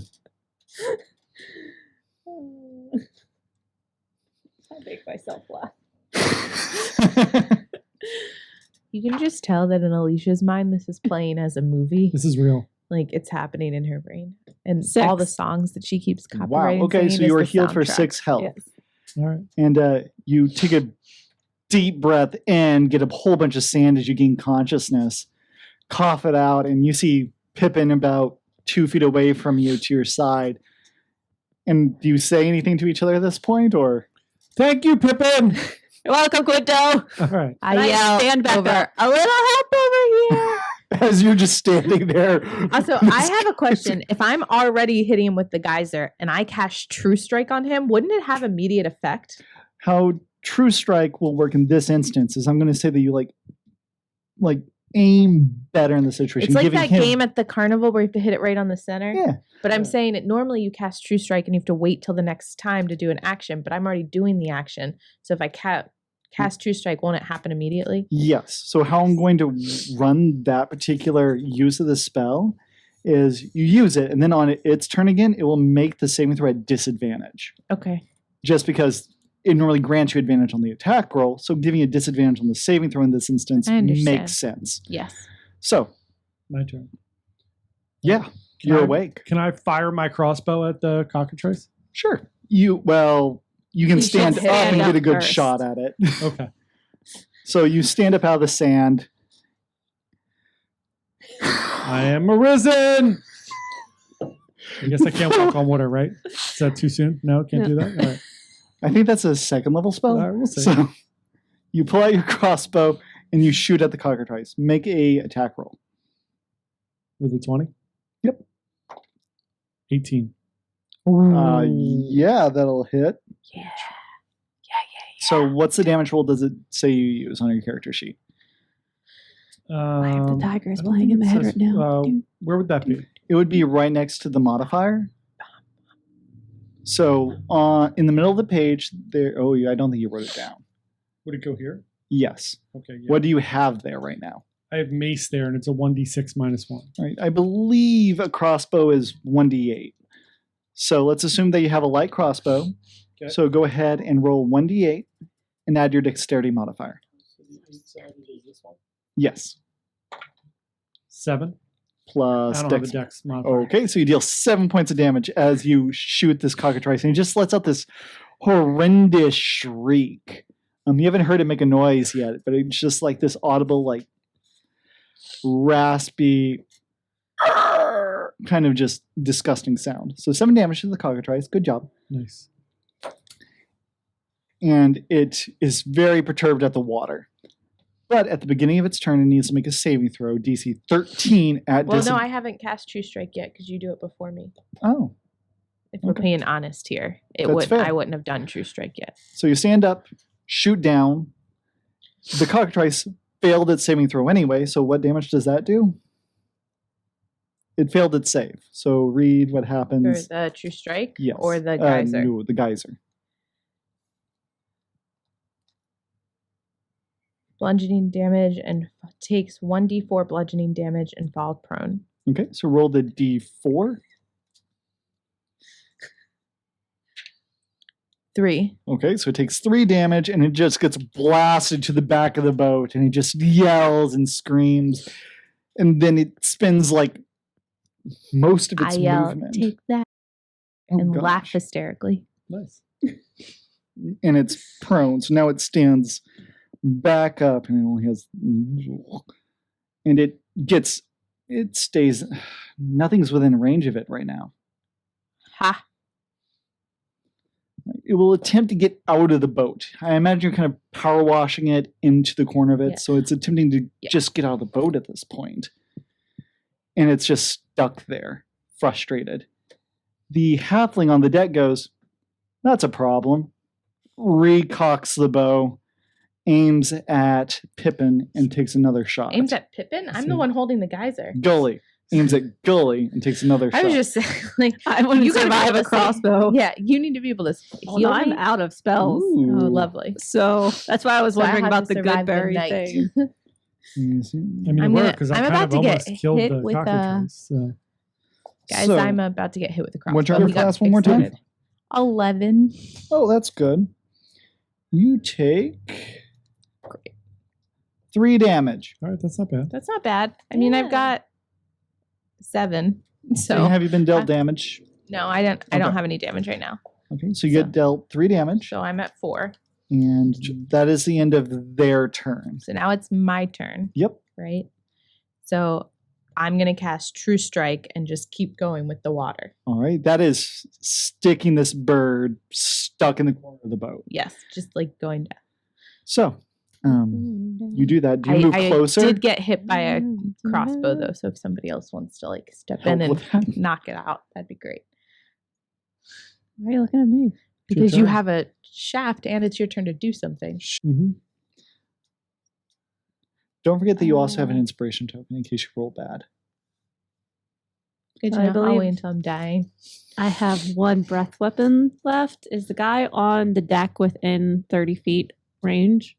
I make myself laugh. You can just tell that in Alicia's mind, this is playing as a movie. This is real. Like it's happening in her brain. And all the 6. songs that she keeps Wow. copyrighting. Okay, so singing you is are the healed for soundtrack. 6 health. Yes. All right. And you take a deep breath in, get a whole bunch of sand as you gain consciousness, cough it out, and you see Pippin about 2 feet away from you to your side. And do you say anything to each other at this point, or? Thank you, Pippin. You're welcome, Quinto. All right. I yell stand back over, up. a little help over here. As you're just standing there. Also, I have a question. If I'm already hitting him with the geyser and I cast True Strike on him, wouldn't it have immediate effect? How True Strike will work in this instance is I'm going to say that you like aim better in the situation. It's like giving that him- game at the carnival where you have to hit it right on the center. Yeah. But I'm Yeah. saying it normally you cast True Strike and you have to wait till the next time to do an action, but I'm already doing the action. So if I cast True Strike, won't it happen immediately? Yes. So how I'm going to run that particular use of the spell is you use it, and then on its turn again, it will make the saving throw at disadvantage. Okay. Just because it normally grants you advantage on the attack roll, so giving you a disadvantage on the saving throw in this instance I understand. makes sense. Yes. So, My turn. yeah, Can you're I- awake. Can I fire my crossbow at the cockatrice? Sure. You can You should stand up stand and up get a good first. shot at it. Okay. So you stand up out of the sand. I am arisen. I guess I can't walk on water, right? Is that too soon? No, can't do that. All right. I think that's a 2nd level spell. All right, we'll see. So you pull out your crossbow and you shoot at the cockatrice. Make a attack roll. With a 20? Yep. 18. Yeah, that'll hit. Yeah. So what's the damage roll does it say you use on your character sheet? I have the I tigers don't playing think in my it head says- right now. Where would that be? It would be right next to the modifier. So in the middle of the page, there. Oh, yeah, I don't think you wrote it down. Would it go here? Yes. Okay. Yeah. What do you have there right now? I have mace there, and it's a 1d6 minus 1. All right. I believe a crossbow is 1d8. So let's assume that you have a light crossbow. Okay. So go ahead and roll 1d8 and add your dexterity modifier. Yes. 7. Plus I don't have a dex. dex modifier. Okay, so you deal 7 points of damage as you shoot this cockatrice, and he just lets out this horrendous shriek. You haven't heard it make a noise yet, but it's just like this audible, like raspy, kind of just disgusting sound. So 7 damage to the cockatrice. Good job. Nice. And it is very perturbed at the water. But at the beginning of its turn, it needs to make a saving throw, DC 13 at Well, no, disadvantage. I haven't cast True Strike yet because you do it before me. Oh, If we're Okay. being honest here, That's fair. I wouldn't have done True Strike yet. so you stand up, shoot down. The cockatrice failed its saving throw anyway, so what damage does that do? It failed its save. So read what Or happens. the True Strike, Yes. or the geyser. No, the geyser. Bludgeoning damage and takes 1d4 bludgeoning damage and falls prone. Okay, so roll the d4. 3. Okay, so it takes 3 damage and it just gets blasted to the back of the boat and it just yells and screams. And then it spends like most of I its yell, movement. take that, Oh, and gosh. laugh hysterically. Nice. and it's prone. So now it stands back up, and it only has, and it stays. Nothing's within range of it right now. Ha. It will attempt to get out of the boat. I imagine you're kind of power washing it into the corner of it, Yeah. so it's attempting to Yeah. just get out of the boat at this point. And it's just stuck there, frustrated. The halfling on the deck goes, "That's a problem." Recocks the bow, aims at Pippin, and takes another shot. Aims at Pippin? I'm the one holding the geyser. Gully. Aims at Gully and takes another shot. I was just saying, like, I wouldn't you gotta be survive able a to see- crossbow. yeah, you need to be able to Well, heal no, I'm me. out of spells. Ooh. Oh, lovely. So that's why I was So I wondering have about to the survive good berry night. thing. Yes. I mean, I'm it gonna- worked because I I'm kind about of to get almost killed hit the with, cockatrice. So. Guys, So, I'm about to get hit with the crossbow. what's your We got class one more time? excited. 11. Oh, that's good. You take 3 damage. All right, that's not bad. That's not bad. I mean, I've Yeah. got 7. So, So have you been dealt I- damage? no, I don't Okay. have any damage right now. Okay, so you So- get dealt 3 damage, So I'm at 4. and that is the end of their turn. So now it's my turn, Yep. right? So I'm going to cast True Strike and just keep going with the water. All right, that is sticking this bird stuck in the corner of the boat. Yes, just like going down. So, you do that. Do you move closer? I did get hit by a crossbow though, so if somebody else wants to like step Help in and with that? knock it out, that'd be great. Why are you looking at me? It's your Because you turn. have a shaft and it's your turn to do something. Mm-hmm. Don't forget that you also have an inspiration token in case you roll bad. Good to I know. I'll believe- wait until I'm dying. I have one breath weapon left. Is the guy on the deck within 30 feet range?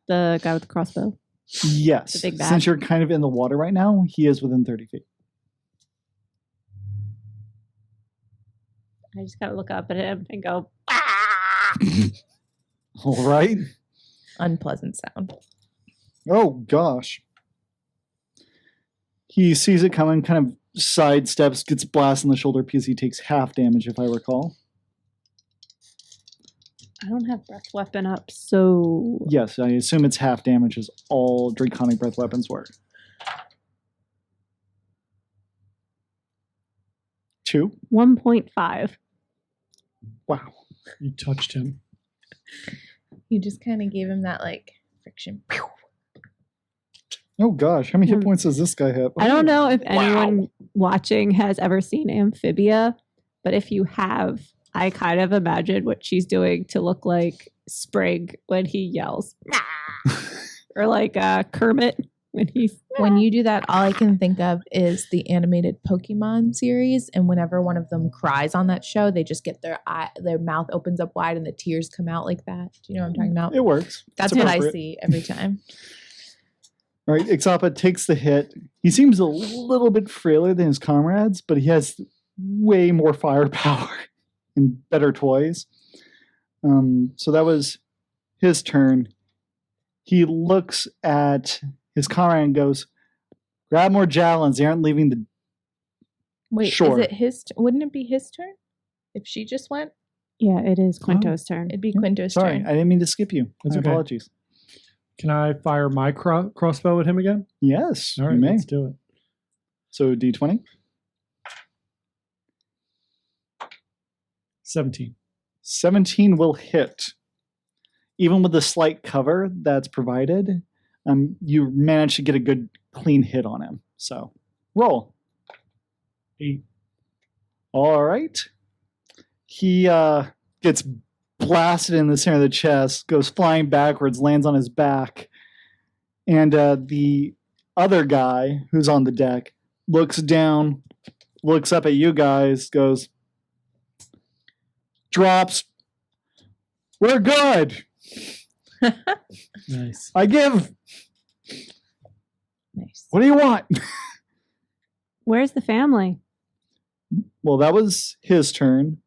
The guy with the crossbow? Yes. The big bad? Since you're kind of in the water right now, he is within 30 feet. I just gotta look up at him and go, All right. Unpleasant sound. Oh, gosh. He sees it coming, kind of sidesteps, gets blasted in the shoulder because he takes half damage, if I recall. I don't have breath weapon up, so Yes, I assume it's half damage as all draconic breath weapons work. 2. 1.5. Wow. You touched him. You just kind of gave him that like friction. Oh, gosh. How many hit Hmm. points does this guy have? I don't know if Wow. anyone watching has ever seen Amphibia, but if you have, I kind of imagine what she's doing to look like Sprig when he yells, or like Kermit when he's. When you do that, all I can think of is the animated Pokemon series, and whenever one of them cries on that show, they just get their mouth opens up wide and the tears come out like that. Do you know what I'm talking about? It works. That's It's what I appropriate. see every time. All right, Ixapa takes the hit. He seems a little bit frailer than his comrades, but he has way more firepower and better toys. So that was his turn. He looks at his comrade and goes, "Grab more javelins. They aren't leaving the." Wait, Sure. is it his? Wouldn't it be his turn if she just went? Yeah, it is Quinto's turn. It'd be Yeah, Quinto's Sorry, turn. I didn't mean to skip you. That's My okay. apologies. Can I fire my crossbow at him again? Yes, All you right, may. let's do it. So D20. 17. 17 will hit. Even with the slight cover that's provided, you manage to get a good clean hit on him. So roll. 8. All right. He gets blasted in the center of the chest, goes flying backwards, lands on his back. And the other guy who's on the deck looks down, looks up at you guys, goes, drops. We're good. Nice. I give. Nice. What do you want? Where's the family? Well, that was his turn,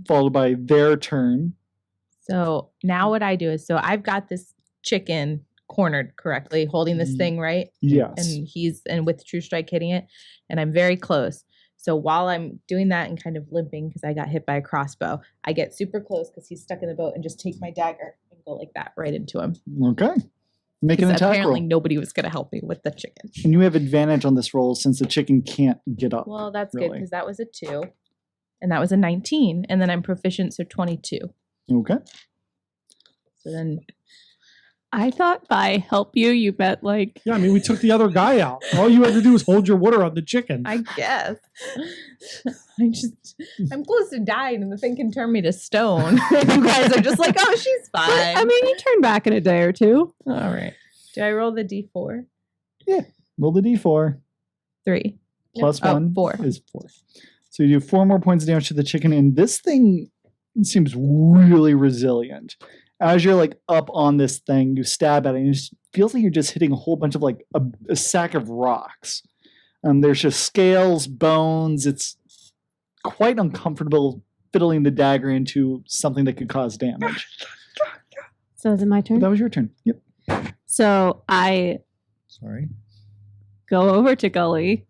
followed by their turn. So now what I do is, so I've got this chicken cornered correctly, holding this thing right, Yes. and he's with True Strike hitting it, and I'm very close. So while I'm doing that and kind of limping because I got hit by a crossbow, I get super close because he's stuck in the boat and just take my dagger and go like that right into him. Okay. Make an 'Cause attack apparently roll. nobody was going to help me with the chicken. And you have advantage on this roll since the chicken can't get up. Well, that's good really. because that was a 2 and that was a 19 and then I'm proficient, so 22. Okay. So then I thought by help you, you meant like Yeah, I mean, we took the other guy out. All you had to do was hold your water on the chicken. I guess I'm close to dying and the thing can turn me to stone. And you guys are just like, oh, she's fine. But, I mean, you turn back in a day or two. All right. Do I roll the D4? Roll the d4. 3. Plus Oh, 1 4. is 4. So you do 4 more points of damage to the chicken, and this thing seems really resilient. As you're like up on this thing, you stab at it, and it just feels like you're just hitting a whole bunch of like a sack of rocks. There's just scales, bones. It's quite uncomfortable fiddling the dagger into something that could cause damage. So is it my turn? That was your turn. Yep. So I Sorry. go over to Gully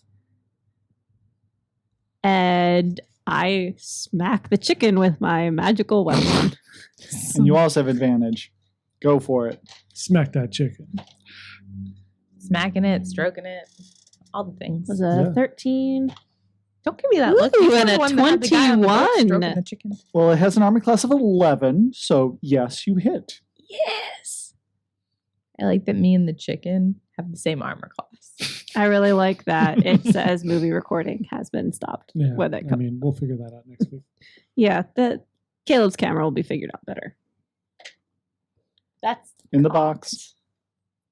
and I smack the chicken with my magical weapon. And you also have advantage. Go for it. Smack that chicken. Smacking it, stroking it, all the things. Was a Yeah. 13. Don't give me that Ooh, look. You're and the a one that had the guy on the boat 21. stroking the chicken. Well, it has an armor class of 11, so yes, you hit. Yes. I like that me and the chicken have the same armor class. I really like that it says movie recording has been stopped. Yeah, When it I comes. mean, we'll figure that out next week. Yeah, Caleb's camera will be figured out better. That's In the box.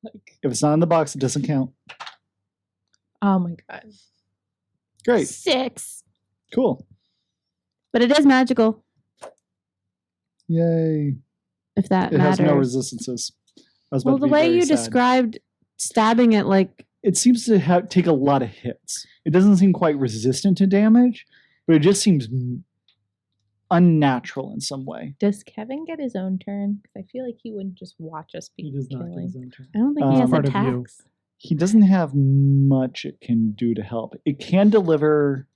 like, If it's not in the box, it doesn't count. oh my god. Great. 6. Cool. But it is magical, Yay. if that It has matters. no resistances. I was about Well, to the be way very you sad. described stabbing it, like, It seems to take a lot of hits. It doesn't seem quite resistant to damage, but it just seems unnatural in some way. Does Kevin get his own turn? Because I feel like he wouldn't just watch us be He does not get killing. his own turn. I don't think he has Part of you. attacks. He doesn't have much it can do to help. It can deliver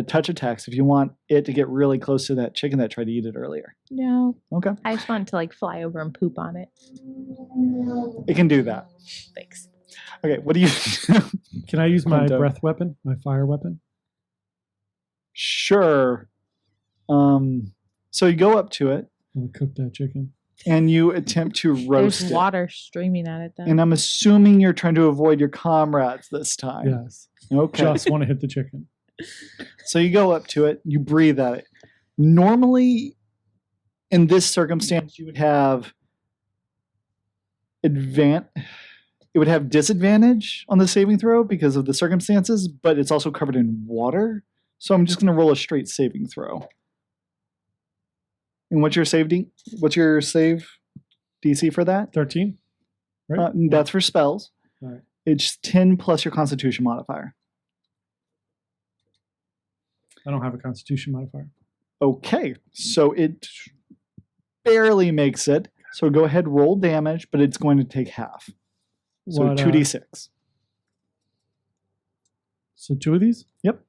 touch attacks if you want it to get really close to that chicken that tried to eat it earlier. No, Okay. I just want to like fly over and poop on it. It can do that. Thanks. Okay, what do you Can I use my Quinto. breath weapon, my fire weapon? Sure. So you go up to it I'm gonna cook that chicken. and you attempt to roast There's it. water streaming at it though. And I'm assuming you're trying to avoid your comrades this time. Yes. Okay. Just want to hit the chicken. So you go up to it, you breathe at it. Normally, in this circumstance, you would have it would have disadvantage on the saving throw because of the circumstances, but it's also covered in water. So I'm just going to roll a straight saving throw. And what's your save DC for that? 13. Right? That's for spells. All right. It's 10 plus your Constitution modifier. I don't have a Constitution modifier. Okay, so it barely makes it. So go ahead, roll damage, but it's going to take half. So What, 2d6. So 2 of these? Yep.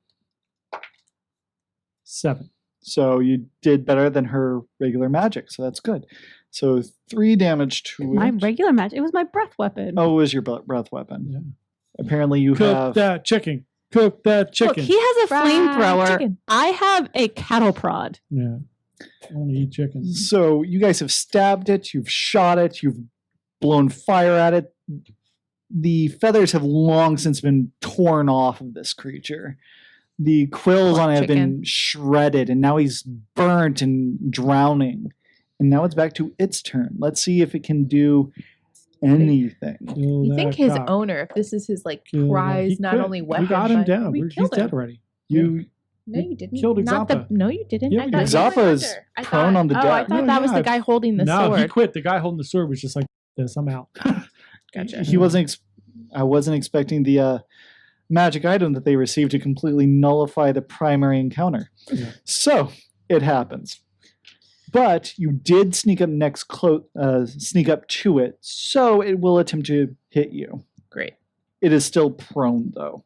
7. So you did better than her regular magic, so that's good. So 3 damage to My it. regular match. It was my breath weapon. Oh, it was your breath weapon. Yeah. Apparently you Cook have... that chicken. Cook that Look, chicken. he has a Fried flamethrower. chicken. I have a cattle prod. Yeah. I want to eat chicken. So you guys have stabbed it, you've shot it, you've blown fire at it. The feathers have long since been torn off of this creature. The quills Poor on it have been chicken. shredded, and now he's burnt and drowning. And now it's back to its turn. Let's see if it can do anything. Kill You that think his cock. owner, if this is his like Kill that- prize, he not quit. only weapon, We got him but down. we He's killed dead him. already. You No, you didn't. killed Not the, Exapa. no, you didn't. Yeah, I we thought did. you went Exapa's under. I prone thought- on the I deck. thought No, that was yeah, the guy holding the No, he sword. quit. The guy holding the sword was just like this. I'm out. Gotcha. he wasn't. I wasn't expecting the magic item that they received to completely nullify the primary encounter. Yeah. So it happens, but you did sneak up sneak up to it, so it will attempt to hit you. Great. It is still prone though.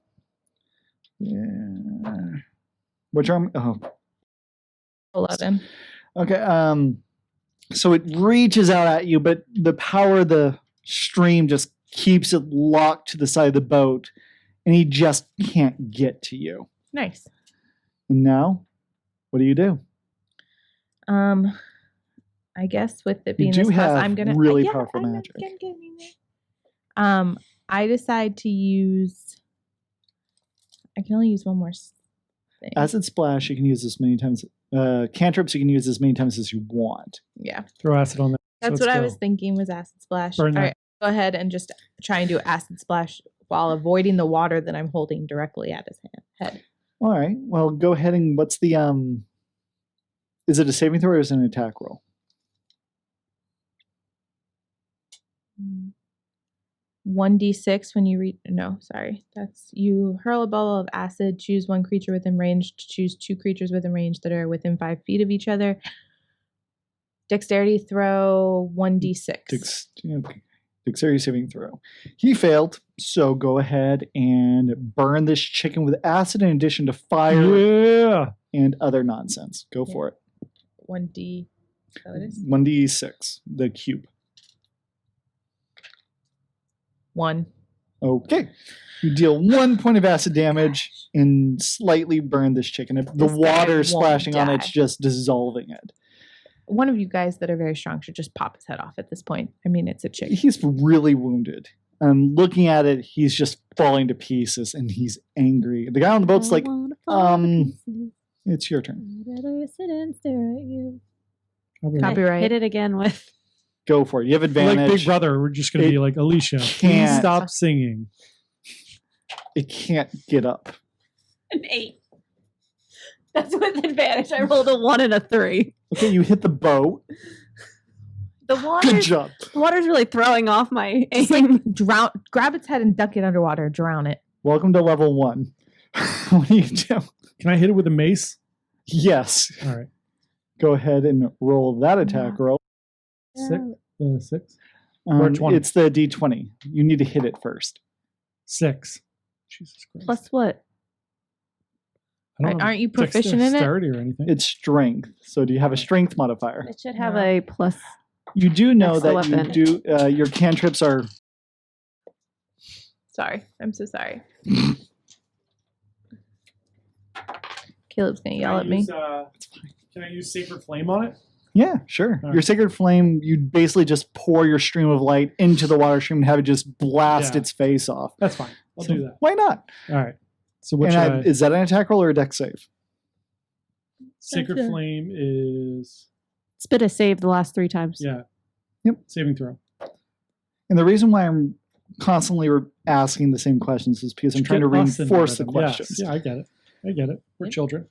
Yeah. Which arm? Oh, 11. okay. So it reaches out at you, but the power of the stream just keeps it locked to the side of the boat, and he just can't get to you. Nice. And now, what do you do? I guess with it You being do this class, have I'm gonna really yeah, powerful I'm magic. getting there. I decide to use. I can only use one more thing. Acid splash, you can use as many times. Cantrips, you can use as many times as you want. Yeah, Throw acid on that. that's Let's what I go. was thinking was acid splash. Burn All that. right, go ahead and just try and do acid splash while avoiding the water that I'm holding directly at his head. All right. Well, go ahead and what's the Is it a saving throw or is it an attack roll? 1d6 when you reach. No, sorry. That's you hurl a ball of acid, choose one creature within range, choose 2 creatures within range that are within 5 feet of each other. Dexterity throw 1d6. Dexterity saving throw. He failed, so go ahead and burn this chicken with acid in addition to fire Yeah. and other nonsense. Go Yeah. for it. 1d. Is that what it is? 1d6, the cube. 1. Okay. You deal 1 point of acid damage and slightly burn this chicken. If the This guy water won't splashing on die. it's just dissolving it. One of you guys that are very strong should just pop his head off at this point. I mean, it's a chicken. He's really wounded. And looking at it, he's just falling to pieces and he's angry. The guy on the boat's like, it's your turn. I'd rather sit and stare at you. Copyright. Hit it again with. Go for it. You have Like advantage. Big Brother, we're just going to It be like, Alicia, please can't- stop singing. It can't get up. An 8. That's with advantage. I rolled a 1 and a 3. Okay, you hit the boat. The Good water's, job. the water's really throwing off my Just aim. like grab its head and duck it underwater. Drown it. Welcome to level 1. What do you do? Can I hit it with a mace? Yes. All right. Go ahead and roll that attack roll. 6? Or 20. It's the d20. You need to hit it first. 6. Jesus Christ. Plus what? I don't know. Aren't you proficient in it? Dexterity or anything? It's strength. So do you have a strength modifier? It should have No. a plus. You do know That's the that you weapon. do. Your cantrips are. Sorry. I'm so sorry. Caleb's going to yell at me. Can I use Sacred Flame on it? Yeah, sure. All Your right. sacred flame, you basically just pour your stream of light into the water stream and have it just blast Yeah. its face off. That's fine. I'll So do that. Why not? All right. So what And should I... is that an attack roll or a dex save? Sacred Gotcha. Flame is... It's been a save the last 3 times. Yeah. Yep. Saving throw. And the reason why I'm constantly asking the same questions is because I'm trying to Get us in reinforce the rhythm. Yes. questions. Yeah, I get it. We're Yep. children.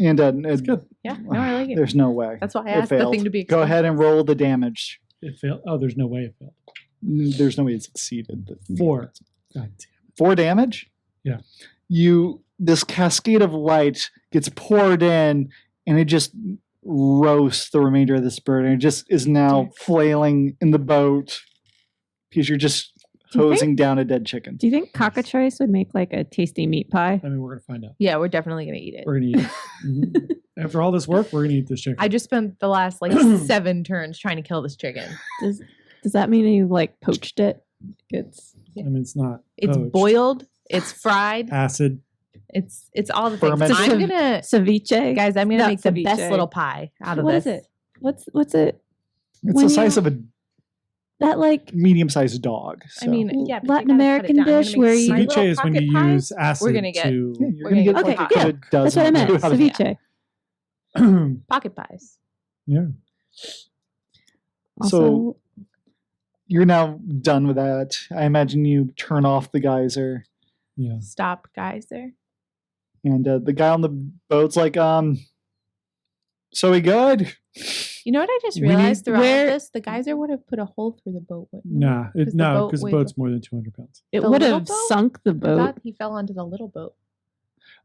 And It's good. Yeah. No, I like it. There's no way. That's why I It asked the failed. thing to be Go ahead and roll the damage. It failed. Oh, there's no way it failed. There's no way it succeeded. 4. God damn. 4 damage? Yeah. This cascade of light gets poured in and it just roasts the remainder of this bird and it just is now flailing in the boat because you're just Do you hosing down a dead chicken. Do you think cockatrice would make like a tasty meat pie? I mean, we're going to find out. Yeah, we're definitely going to eat it. We're going to eat it. Mhm. After all this work, we're going to eat this chicken. I just spent the last like 7 turns trying to kill this chicken. Does that mean you like poached it? It's I mean, it's not. It's poached. boiled. It's fried. Acid. It's all the things. Fermented. I'm gonna ceviche. guys. I'm gonna Not make the best ceviche. little pie out of What this. is it? What's it? It's When the size you- of a That like medium-sized dog. I so- mean, yeah, but you Latin gotta cut it American down. I'm gonna dish make where my you- little Ceviche is when pocket you pies. use acid We're gonna get Yeah, to you're we're gonna gonna get get like Okay, a yeah. good that's what I dozen. meant. Out of it. Ceviche. pocket pies. yeah. So- Also, You're now done with that. I imagine you turn off the geyser. Yeah. Stop, geyser. And the guy on the boat's like, so we good? You know what I just We need- realized throughout Where- this? The geyser would have put a hole through the boat. Wouldn't it? Nah. 'Cause the No, boat because the weighs- boat's more than 200 pounds. it The would little have boat? sunk the I boat. thought he fell onto the little boat.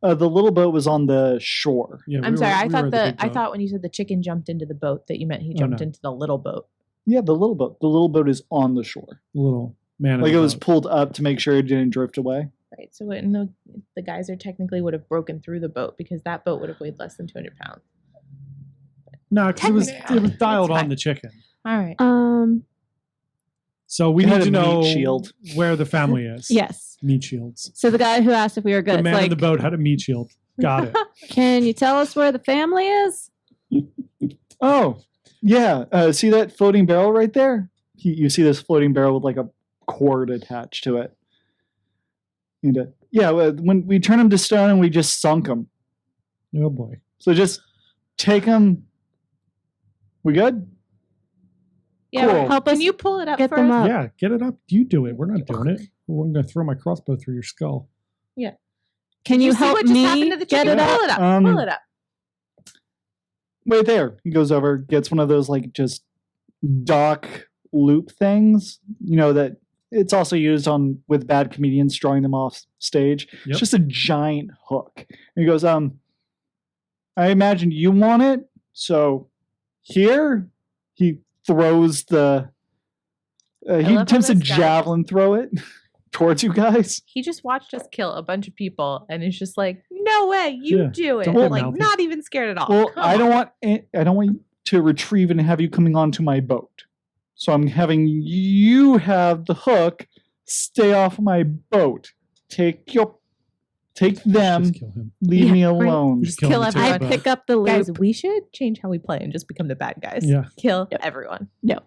The little boat was on the shore. Yeah, I'm sorry. I thought the I thought when you said the chicken jumped into the boat that you meant he Oh, jumped no. into the little boat. Yeah, the little boat. The little boat is on the shore. little man. in Like the it was boat. pulled up to make sure it didn't drift away. Right. So when the geyser technically would have broken through the boat because that boat would have weighed less than 200 pounds. No, because it was Technically, dialed it's on fine. the chicken. All right. So we It need had to a meat know shield. where the family is. Yes. Meat shields. So the guy who asked if we were good, The it's man like, in the boat had a meat shield. Got it. can you tell us where the family is? Oh, yeah. See that floating barrel right there? You see this floating barrel with like a cord attached to it. And when we turn them to stone and we just sunk them. Oh boy. So just take them. We good? Yeah. Cool. Help Can us you pull it up get for them us? up. Yeah, get it up. You do it. We're not doing it. I'm going to throw my crossbow through your skull. Can you see help what just happened me to the get chicken? it up? Pull it up. Pull it up. Right there. He goes over, gets one of those like just dock loop things. You know that it's also used on with bad comedians drawing them off stage. Yep. It's just a giant hook. And he goes, I imagine you want it, so here he throws the. He love how attempts to this guy- javelin throw it towards you guys. He just watched us kill a bunch of people and is just like, no way, you Yeah, do it. don't get Like, mouthy. not even scared at all. Well, Come I don't on. want you to retrieve and have you coming onto my boat. So I'm having you have the hook. Stay off my boat. Take them. Just kill him. Leave Yeah, me right. alone. Just kill him and take everyone. I the boat. pick up the loop. Guys, we should change how we play and just become the bad guys. Yeah. Kill everyone. No,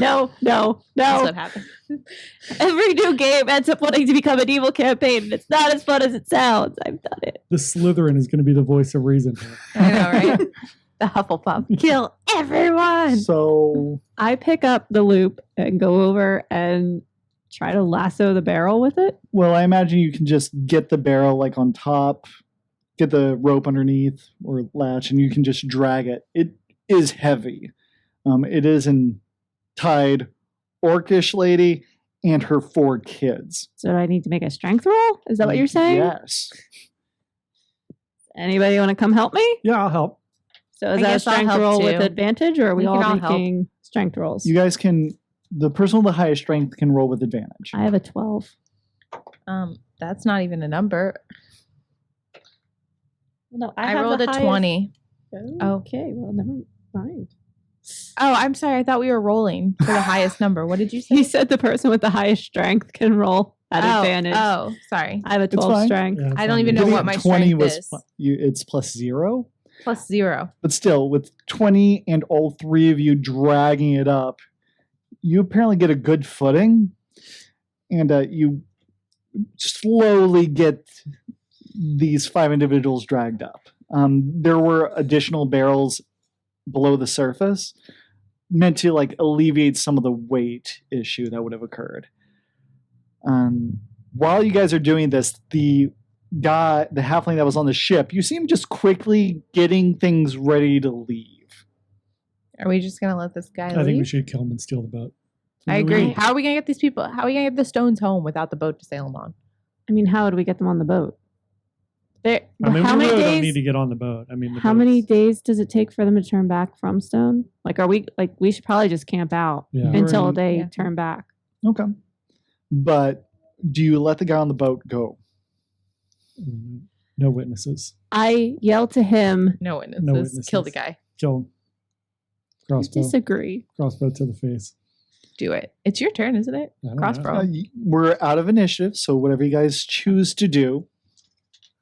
That's no. what happened. Every new game ends up wanting to become an evil campaign, and it's not as fun as it sounds. I've done it. The Slytherin is going to be the voice of reason here. I know, right? The Hufflepuff. Kill everyone. So I pick up the loop and go over and try to lasso the barrel with it. well, I imagine you can just get the barrel like on top, get the rope underneath or latch, and you can just drag it. It is heavy. It is an tied orcish lady and her 4 kids. So do I need to make a strength roll? Is that what you're saying? Yes. Anybody want to come help me? Yeah, I'll help. So is I that a guess I'll strength help roll with too. advantage, or are we, We can all all help. making strength rolls? You guys can. The person with the highest strength can roll with advantage. I have a 12. That's not even a number. No, I have rolled the a highest- 20. Okay, well, never mind. Oh, I'm sorry. I thought we were rolling for the highest number. What did you say? He said the person with the highest strength can roll at advantage. Oh, sorry. I have a It's 12 fine. strength. Yeah, I don't even know Getting what a my 20 strength was is. it's plus 0. Plus 0. But still, with 20 and all 3 of you dragging it up, you apparently get a good footing, and you slowly get these 5 individuals dragged up. There were additional barrels below the surface meant to like alleviate some of the weight issue that would have occurred. While you guys are doing this, the halfling that was on the ship, you see him just quickly getting things ready to leave. Are we just going to let this guy I think we leave? should kill him and steal the boat. I agree. How are we going to get these people? How are we going to get the stones home without the boat to sail them on? I mean, how would we get them on the boat? I mean, how we many really days? don't need to get on the boat. I mean, the How many boat's- days does it take for them to turn back from Stone? Like, we should probably just camp out Yeah. until Right. they Yeah. turn back. Okay. But do you let the guy on the boat go? No witnesses. I yell to him, No witnesses. No witnesses. Kill the guy. Kill him. I Crossbow. disagree. Crossbow to the face. Do it. It's your turn, isn't it? I don't Crossbow. know. We're out of initiative, so whatever you guys choose to do.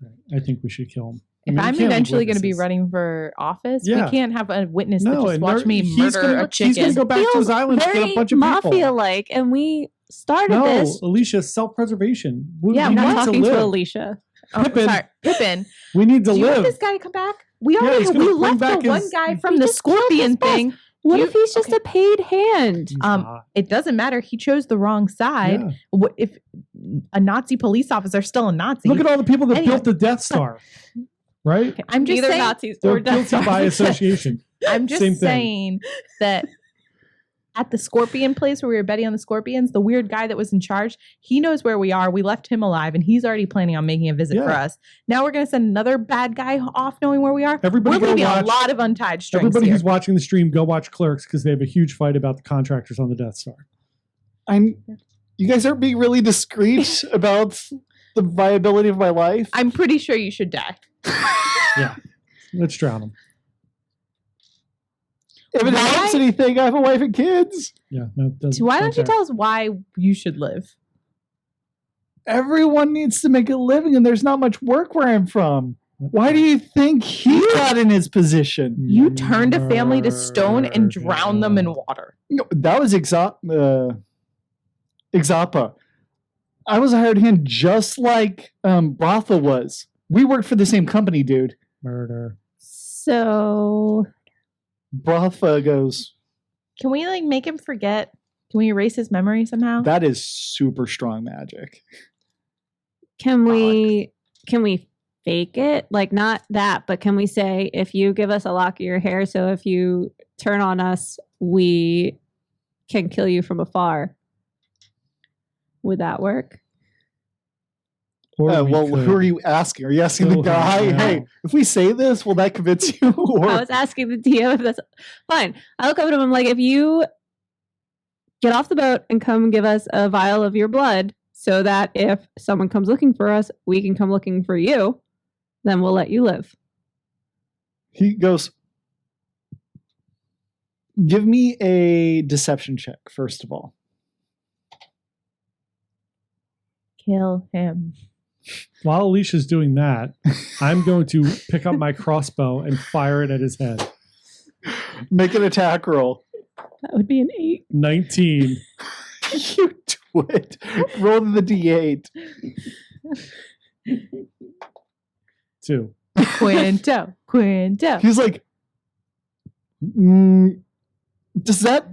Right. I think we should kill him. I If mean, we I'm can't leave eventually going to be witnesses. running for office, Yeah. we can't have a witness that No, just and watch me he's murder gonna- a he's gonna chicken. go back to his island and get a very bunch of people. mafia-like, and we started No, this. Alicia, self-preservation. Yeah, we I'm need not talking to to live. Alicia. Oh, Pippin. sorry. Pippin. We need to Do you want live. this guy to come back? We Yeah, already he's gonna we bring left back the one his- guy from We the just killed his scorpion boss. thing. What You- if he's just okay. a paid hand? He's Um, not. It doesn't matter. He chose the wrong side. Yeah. What if a Nazi police officer is still a Nazi? Look at all the people that Anyway. built the Death Star. Right? Okay, I'm just Neither saying. Nazis They're or Death guilty by Stars. association. I'm just Same thing. saying that at the scorpion place where we were betting on the scorpions, the weird guy that was in charge, he knows where we are. We left him alive, and he's already planning on making a visit for Yeah. us. Now we're going to send another bad guy off knowing where we are. Everybody We're go leaving watch. a lot of untied strings Everybody here. who's watching the stream, go watch Clerks because they have a huge fight about the contractors on the Death Star. You guys aren't being really discreet about the viability of my life. I'm pretty sure you should die. Yeah. Let's drown him. If it helps anything, I have a wife and kids. Yeah. No, it doesn't. So why don't you care. tell us why you should live? Everyone needs to make a living, and there's not much work where I'm from. Why do you think he got in his position? You turned a family to stone and drowned them in water. No, that was Exapa. I was a hired hand just like Bratha was. We worked for the same company, dude. Murder. So Bratha goes, Can we like make him forget? Can we erase his memory somehow? that is super strong magic. can we fake it? Like not that, but can we say if you give us a lock of your hair, so if you turn on us, we can kill you from afar? Would that work? Or we Well, could who are you asking? Are you asking the kill him guy, now. hey, if we say this, will that convince you? Or I was asking the DM if that's fine. I look over to him like, if you get off the boat and come give us a vial of your blood, so that if someone comes looking for us, we can come looking for you, then we'll let you live. he goes, give me a deception check, first of all. Kill him. While Alicia's doing that, I'm going to pick up my crossbow and fire it at his head. Make an attack roll. That would be an 8. 19. You twit. Roll the D8. 2. Quinto. He's like, does that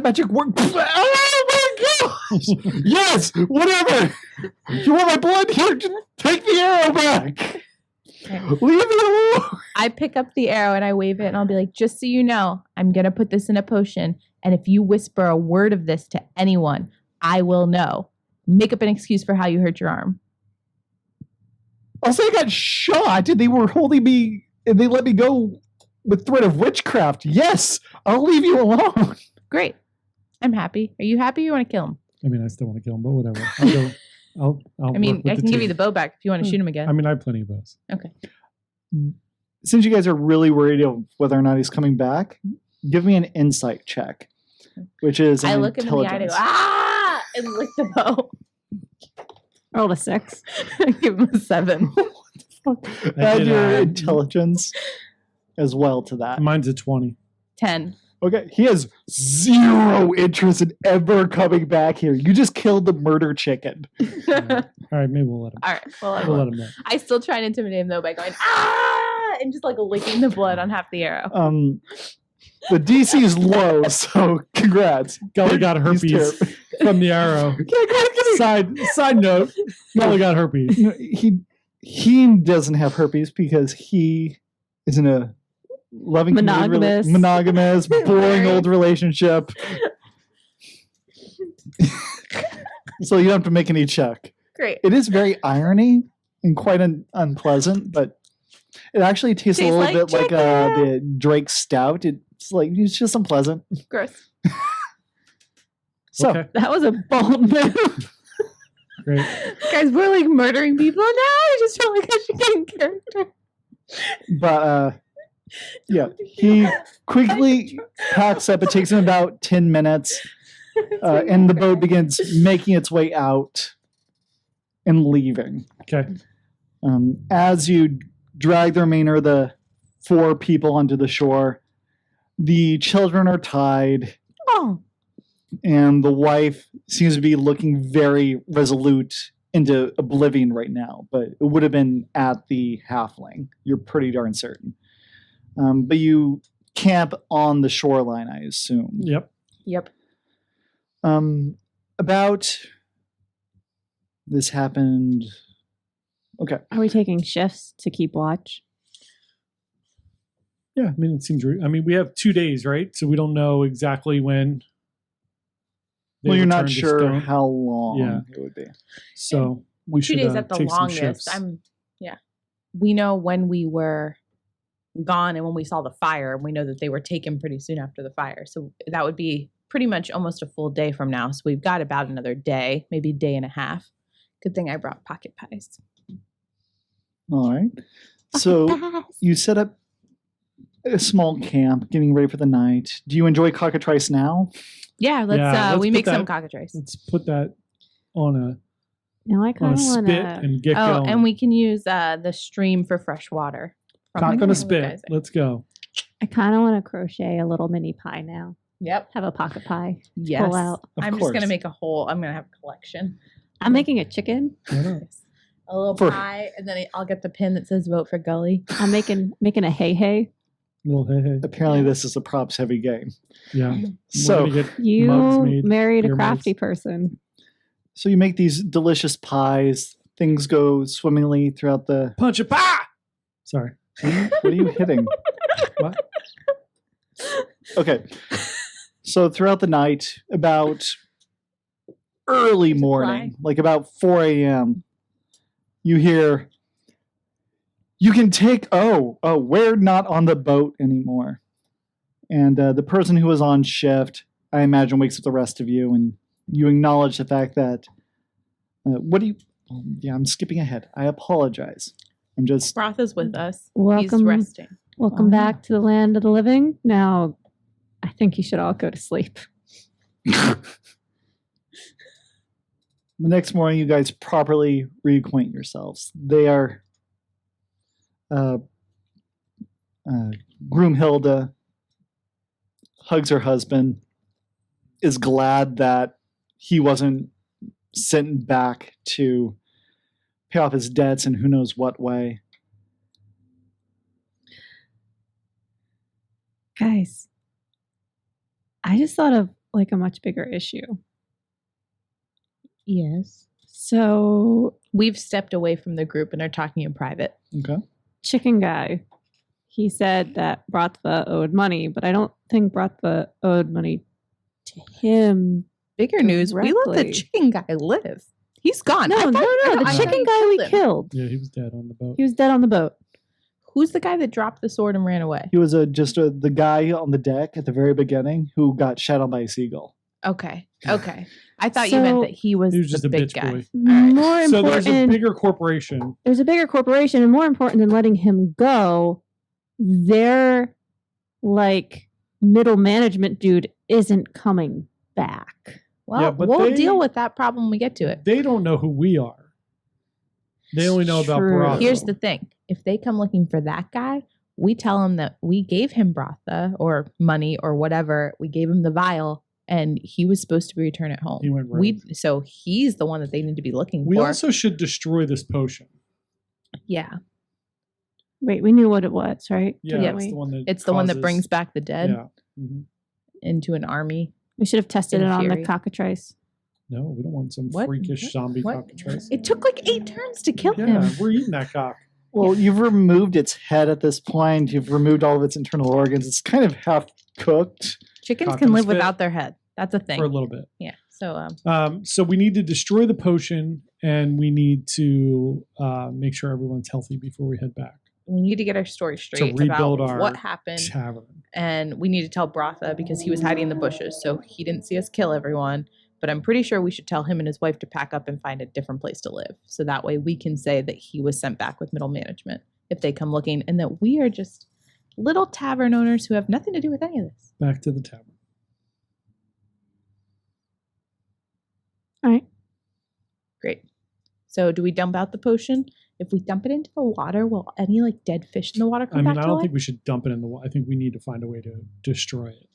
magic work? Oh my gosh! Yes, whatever. You want my blood? Here, just take the arrow back. Leave me alone. I pick up the arrow and I wave it and I'll be like, just so you know, I'm going to put this in a potion. And if you whisper a word of this to anyone, I will know. Make up an excuse for how you hurt your arm. I'll say I got shot and they were holding me and they let me go with threat of witchcraft. Yes, I'll leave you alone. Great. I'm happy. Are you happy or you want to kill him? I mean, I still want to kill him, but whatever. I'll go. I'll I mean, work with I the can give team. you the bow back if you want to shoot him again. I mean, I have plenty of bows. Okay. Since you guys are really worried of whether or not he's coming back, give me an insight check, which is an I look him in the eye and I go, intelligence. ah, and lick the bow. Rolled a 6. I give him a 7. Add did, your intelligence as well to that. Mine's a 20. 10. Okay, he has zero interest in ever coming back here. You just killed the murder chicken. All right, maybe we'll let him. All right. Well, I We'll won't. let him know. I still try and intimidate him though by going, ah, and just like licking the blood on half the arrow. The DC is low, so congrats. Gully got He's herpes from the arrow. Side note, Gully got herpes. No, he doesn't have herpes because he is in a loving committed monogamous, boring old relationship. So you don't have to make any check. Great. It is very irony and quite unpleasant, but it actually tastes a Tastes little like bit like chicken. the Drake Stout. It's just unpleasant. Gross. So Okay, That was a bold move. great. Guys, we're like murdering people now. I just feel like I should get in character. but yeah, he quickly packs up. It takes him about 10 minutes, and the boat begins making its way out and leaving. Okay. As you drag the remainder of the 4 people onto the shore, the children are tied, Oh, and the wife seems to be looking very resolute into oblivion right now, but it would have been at the halfling. You're pretty darn certain. But you camp on the shoreline, I assume. Yep. yep. About this happened. Okay. Are we taking shifts to keep watch? Yeah, I mean, it seems. I mean, we have 2 days, right? So we don't know exactly when. they Well, you're not return to sure stone. how long Yeah. it would be. So we 2 should days at the take some longest. shifts. We know when we were gone and when we saw the fire, and we know that they were taken pretty soon after the fire. So that would be pretty much almost a full day from now. So we've got about another day, maybe day and a half. Good thing I brought pocket pies. All right. So you set up a small camp, getting ready for the night. Do you enjoy cockatrice now? Yeah, let's we put make some that- cockatrice. Let's put that on Now I a kind of want spit to. and get Oh, going. and we can use the stream for fresh water. from Cock the on a Campbell spit. Geyser. Let's go. I kind of want to crochet a little mini pie now. Yep. Have a pocket pie. Yes. Pull out. Of I'm just course. gonna make a whole. I'm gonna have a collection. I'm making a chicken. Why not? A little For- pie, and then I'll get the pin that says "Vote for Gully." I'm making a hey. Little hey. Apparently, this is a props heavy game. Yeah. So, We're gonna get You mugs made, married a beer crafty mugs. person. so you make these delicious pies. Things go swimmingly throughout the. punch a pie. Sorry. What are you hitting? What? Okay. So throughout the night, about early There's a morning, like about 4 a.m., you hear, you can take, we're not on the boat anymore. And the person who was on shift, I imagine, wakes up the rest of you, and you acknowledge the fact that, I'm skipping ahead. I apologize. I'm just, Brotha's with us. He's Welcome, resting. welcome Oh, back to the land of the living. Now, I think you should all go to sleep. the next morning, you guys properly reacquaint yourselves. They are Groomhilda hugs her husband, is glad that he wasn't sent back to pay off his debts in who knows what way. Guys, I just thought of like a much bigger issue. Yes. So, We've stepped away from the group and are talking in private. Okay. chicken guy, he said that Bratva owed money, but I don't think Bratva owed money to him. Bigger news: we let the Directly. chicken guy live. He's gone. No, I no, thought- no. The I thought chicken you guy we him. killed. Yeah, he was dead on the boat. He was dead on the boat. Who's the guy that dropped the sword and ran away? He was the guy on the deck at the very beginning who got shot on by a seagull. Okay. Okay. I thought you meant So- that he was, He was just the a big bitch guy. boy. right. More So important, there's a bigger corporation. there's a bigger corporation, and more important than letting him go, their like middle management dude isn't coming back. Well, Yeah, but we'll they- deal with that problem when we get to it. They don't know who we are. They only know about True. Bravo. Here's the thing: if they come looking for that guy, we tell them that we gave him Bratha or money or whatever. We gave him the vial, and he was supposed to be returned at home. He went rogue. So he's the one that they need to be looking We for. also should destroy this potion. Yeah, Wait, we knew what it was, right? Yeah, Didn't it's we? the one that it's the one that causes- brings back the dead Yeah. Mhm. into an army. We should have tested In it on the theory. cockatrice. No, we don't want some What? freakish What? zombie What? cockatrice. It took like 8 turns to kill Yeah, him. we're eating that cock. Well, you've removed its head at this point. You've removed all of its internal organs. It's kind of half cooked. Chickens Cock can and live spit. without their head. That's a thing. For a little bit. Yeah. So So we need to destroy the potion, and we need to make sure everyone's healthy before we head back. we need to get our story straight rebuild about our what happened. Tavern. And we need to tell Bratha because he was hiding in the bushes, so he didn't see us kill everyone. But I'm pretty sure we should tell him and his wife to pack up and find a different place to live. So that way we can say that he was sent back with middle management if they come looking, and that we are just little tavern owners who have nothing to do with any of this. Back to the tavern. All right. Great. So do we dump out the potion? If we dump it into the water, will any like dead fish in the water come I mean, back I to don't life? think we should dump it in the water. I think we need to find a way to destroy it.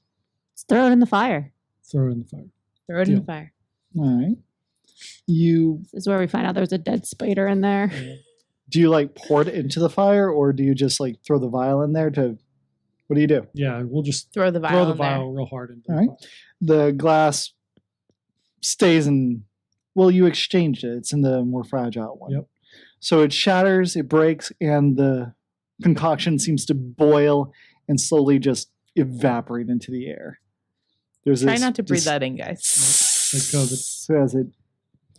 Let's throw it in the fire. Throw it in the fire. Throw it in the Deal. fire. All right. You This is where we find out there's a dead spider in there. do you like pour it into the fire, or do you just like throw the vial in there to? What do you do? Yeah, we'll just Throw the vial throw the in there. vial real hard into All the right. fire. The glass stays in. Well, you exchanged it. It's in the more fragile one. Yep. So it shatters, it breaks, and the concoction seems to boil and slowly just evaporate into the air. There's Try this not to breathe just that in, guys. Like COVID. as it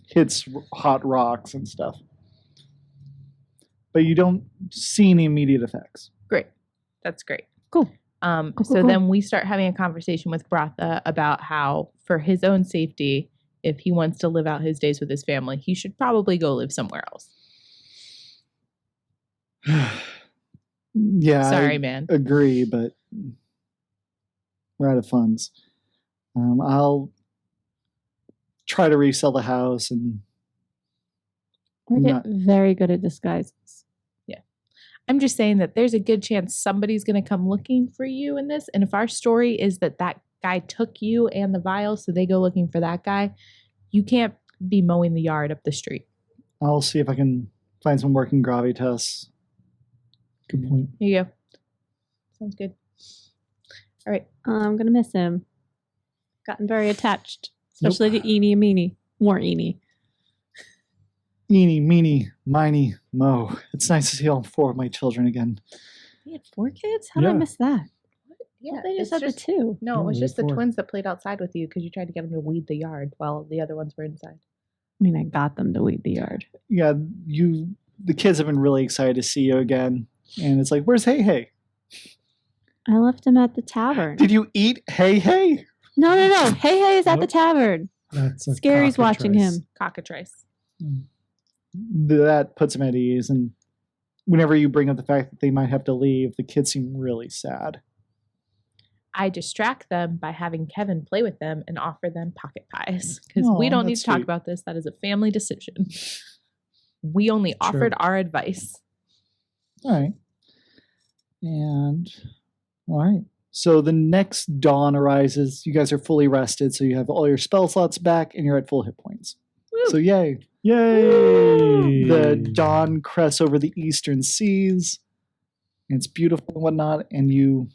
hits hot rocks and stuff. But you don't see any immediate effects. Great. That's great. Cool. So cool. then we start having a conversation with Bratha about how, for his own safety, if he wants to live out his days with his family, he should probably go live somewhere else. Yeah, Sorry, I man. agree, but we're out of funds. I'll try to resell the house and We're not- very good at disguises. I'm just saying that there's a good chance somebody's going to come looking for you in this. And if our story is that that guy took you and the vial, so they go looking for that guy, you can't be mowing the yard up the street. I'll see if I can find some working gravitas. Good point. Here you go. Sounds good. All right. I'm gonna miss him. Gotten very attached, especially to Eenie and Meenie. More Eenie. Eeny, meeny, miny, mo. It's nice to see all 4 of my children again. He had 4 kids? How did I Yeah. miss that? Yeah, They it's just had the 2. No, No, it was they just had the 4. twins that played outside with you because you tried to get them to weed the yard while the other ones were inside. I mean, I got them to weed the yard. Yeah, the kids have been really excited to see you again. And it's like, where's Hey Hey? I left him at the tavern. Did you eat Hey Hey? No. Hey Hey is at the Nope. tavern. That's a Scary's watching cockatrice. him. Cockatrice. That puts them at ease. And whenever you bring up the fact that they might have to leave, the kids seem really sad. I distract them by having Kevin play with them and offer them pocket pies because we Aw, don't need that's to talk sweet. about this. That is a family decision. We only offered our advice. All right. And, all right. So the next dawn arises. You guys are fully rested, so you have all your spell slots back and you're at full hit points. So, yay. Yay! The dawn crests over the eastern seas. And it's beautiful and whatnot. And you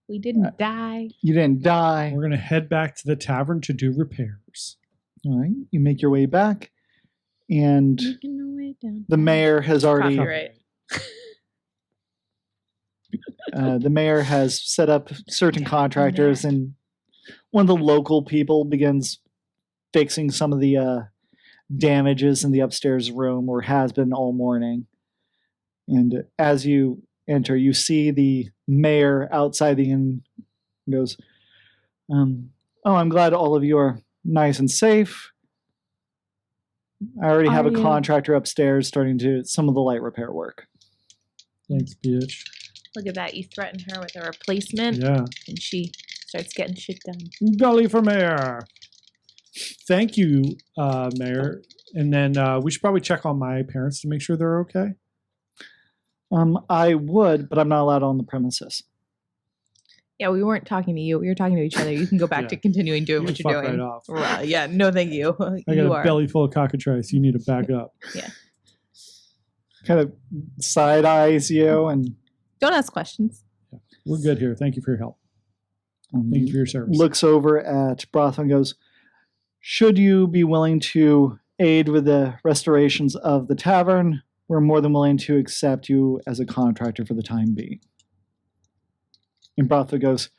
We didn't die. didn't die. We're gonna head back to the tavern to do repairs. All right. You make your way back. And Making our way down. the mayor has already Copyright. the mayor has set up certain contractors, and one of the local people begins fixing some of the damages in the upstairs room, or has been all morning. And as you enter, you see the mayor outside the inn. Goes, oh, I'm glad all of you are nice and safe. I already have Are a you? contractor upstairs starting to some of the light repair work. Thanks, bitch. Look at that. You threaten her with a replacement Yeah. and she starts getting shit done. Golly for mayor. Thank you, mayor. And then we should probably check on my parents to make sure they're okay. I would, but I'm not allowed on the premises. Yeah, we weren't talking to you. We were talking to each other. You can go back Yeah. to continuing doing You what can you're fuck doing. right off. Right, yeah, no, thank you. I got You a are. belly full of cockatrice. You need to back up. Kind of side eyes you, and Don't ask questions. We're good here. Thank you for your help. Thank you for your service. looks over at Brothel and goes, should you be willing to aid with the restorations of the tavern, we're more than willing to accept you as a contractor for the time being. And Brothel goes,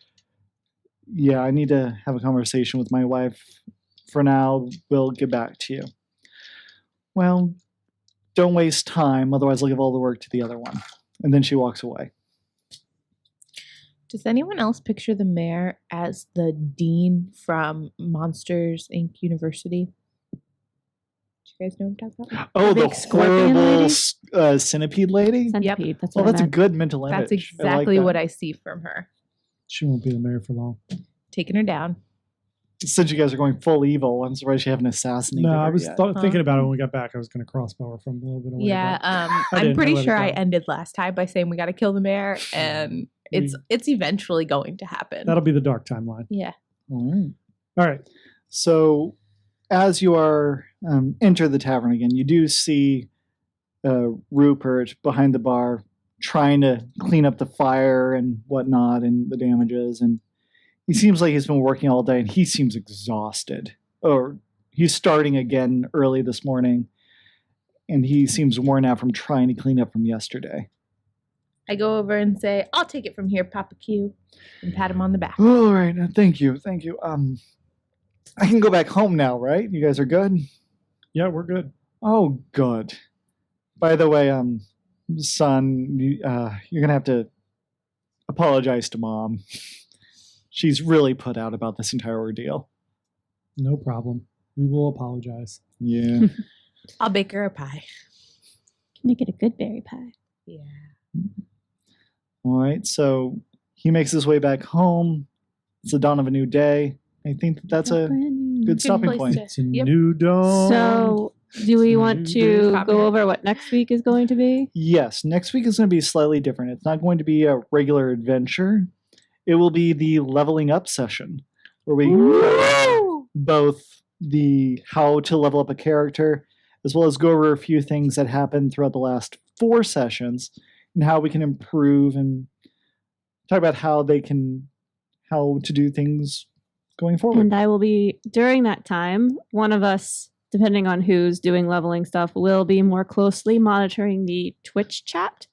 yeah, I need to have a conversation with my wife. For now, we'll get back to you. Well, don't waste time, otherwise I'll give all the work to the other one. And then she walks away. Does anyone else picture the mayor as the dean from Monsters Inc. University? Do you guys know what I'm talking about? Oh, the big scorpion horrible lady? centipede lady? Centipede. That's Oh, what I that's a meant. good mental image. That's I like exactly that. what I see from her. She won't be the mayor for long. Taking her down. Since you guys are going full evil, I'm surprised you haven't assassinated No, her I was yet. thinking about it when we got back. I was going to crossbow her from a little bit away. Yeah, but I'm didn't. pretty I let it sure I go. ended last time by saying we got to kill the mayor, and it's eventually going to happen. that'll be the dark timeline. Yeah. All right. All right. So, as you are enter the tavern again, you do see Rupert behind the bar trying to clean up the fire and whatnot and the damages, and he seems like he's been working all day and he seems exhausted. Or he's starting again early this morning, and he seems worn out from trying to clean up from yesterday. I go over and say, I'll take it from here, Papa Q, and pat him on the back. All right, thank you. I can go back home now, right? You guys are good? Yeah, we're good. Oh, good. By the way, son, you're gonna have to apologize to Mom. She's really put out about this entire ordeal. No problem. We will apologize. Yeah. I'll bake her a pie. Make it a good berry pie. Yeah. All right. So he makes his way back home. It's the dawn of a new day. I think that's a good stopping place point. to- It's a Yep. new dawn. So, do we want to Probably. go over what next week is going to be? Yes, next week is going to be slightly different. It's not going to be a regular adventure. It will be the leveling up session where we cover both the how to level up a character as well as go over a few things that happened throughout the last 4 sessions and how we can improve and talk about how to do things going forward. And I will be, during that time, one of us, depending on who's doing leveling stuff, will be more closely monitoring the Twitch chat.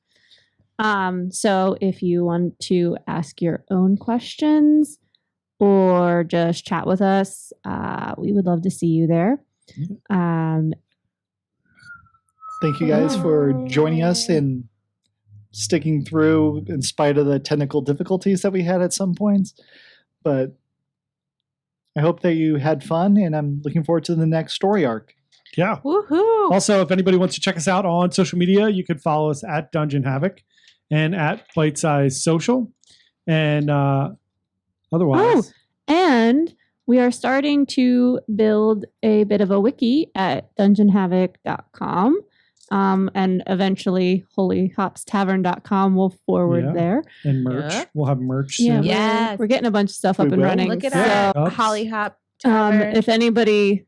So if you want to ask your own questions or just chat with us, we would love to see you there. Thank you guys for joining us and sticking through in spite of the technical difficulties that we had at some points. But I hope that you had fun, and I'm looking forward to the next story arc. Yeah. Woohoo! Also, if anybody wants to check us out on social media, you could follow us at Dungeon Havoc and at Bite Size Social. And otherwise, And we are starting to build a bit of a wiki at dungeonhavoc.com. And eventually holyhopstavern.com will forward Yeah. there. and merch. Yeah. We'll have merch Yeah, soon. Yes. we're getting a bunch of stuff up We and will. running. Look at Yeah. our Ups. Holly Hop Tavern If anybody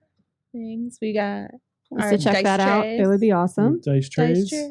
things. We got wants our to check dice that out, trays. it would be awesome. Dice dice trays. trays.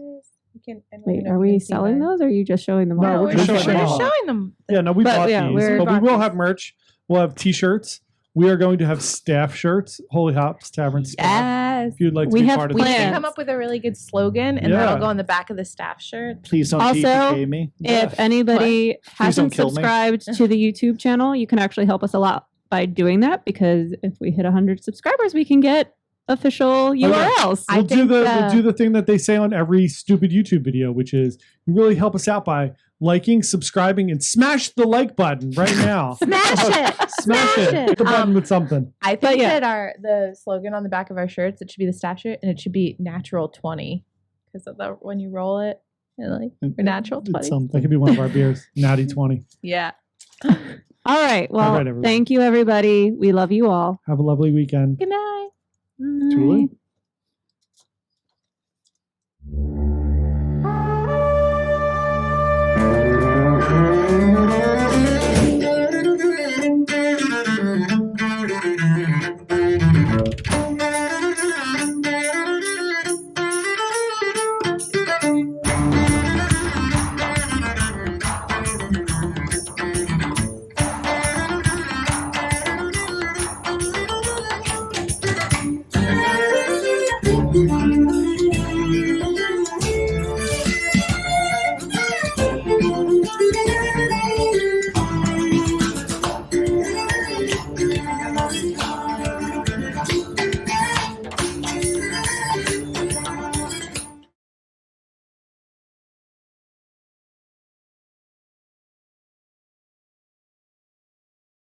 We can, I don't Wait, know are if you we can see selling mine. those or are you just showing them No, off? we're just we're showing them just off. showing them. Yeah, no, we But, bought yeah, these, we're- but we will bought have merch. We'll have T-shirts. We are going to have staff shirts. Holy Hops Tavern staff. Yes. If you'd like to We be have part of We the need plans. to come up with a really good slogan, and Yeah. that'll go on the back of the staff shirt. Please don't Also, TPK me. If anybody hasn't kill me. subscribed to the YouTube channel, you can actually help us a lot by doing that, because if we hit 100 subscribers, we can get official yeah. URLs. I We'll do think, we'll do the thing that they say on every stupid YouTube video, which is you really help us out by liking, subscribing, and smash the like button right now. Smash it! Smash it. Hit the button with something. I But think yeah. that the slogan on the back of our shirts, it should be the staff shirt, and it should be natural 20, because when you roll it, like or natural It's 20. That something. could be one of our beers. Natty 20. Yeah. All right. Well, right, everyone. thank you, everybody. We love you all. Have a lovely weekend. Good night. Truly. Bye.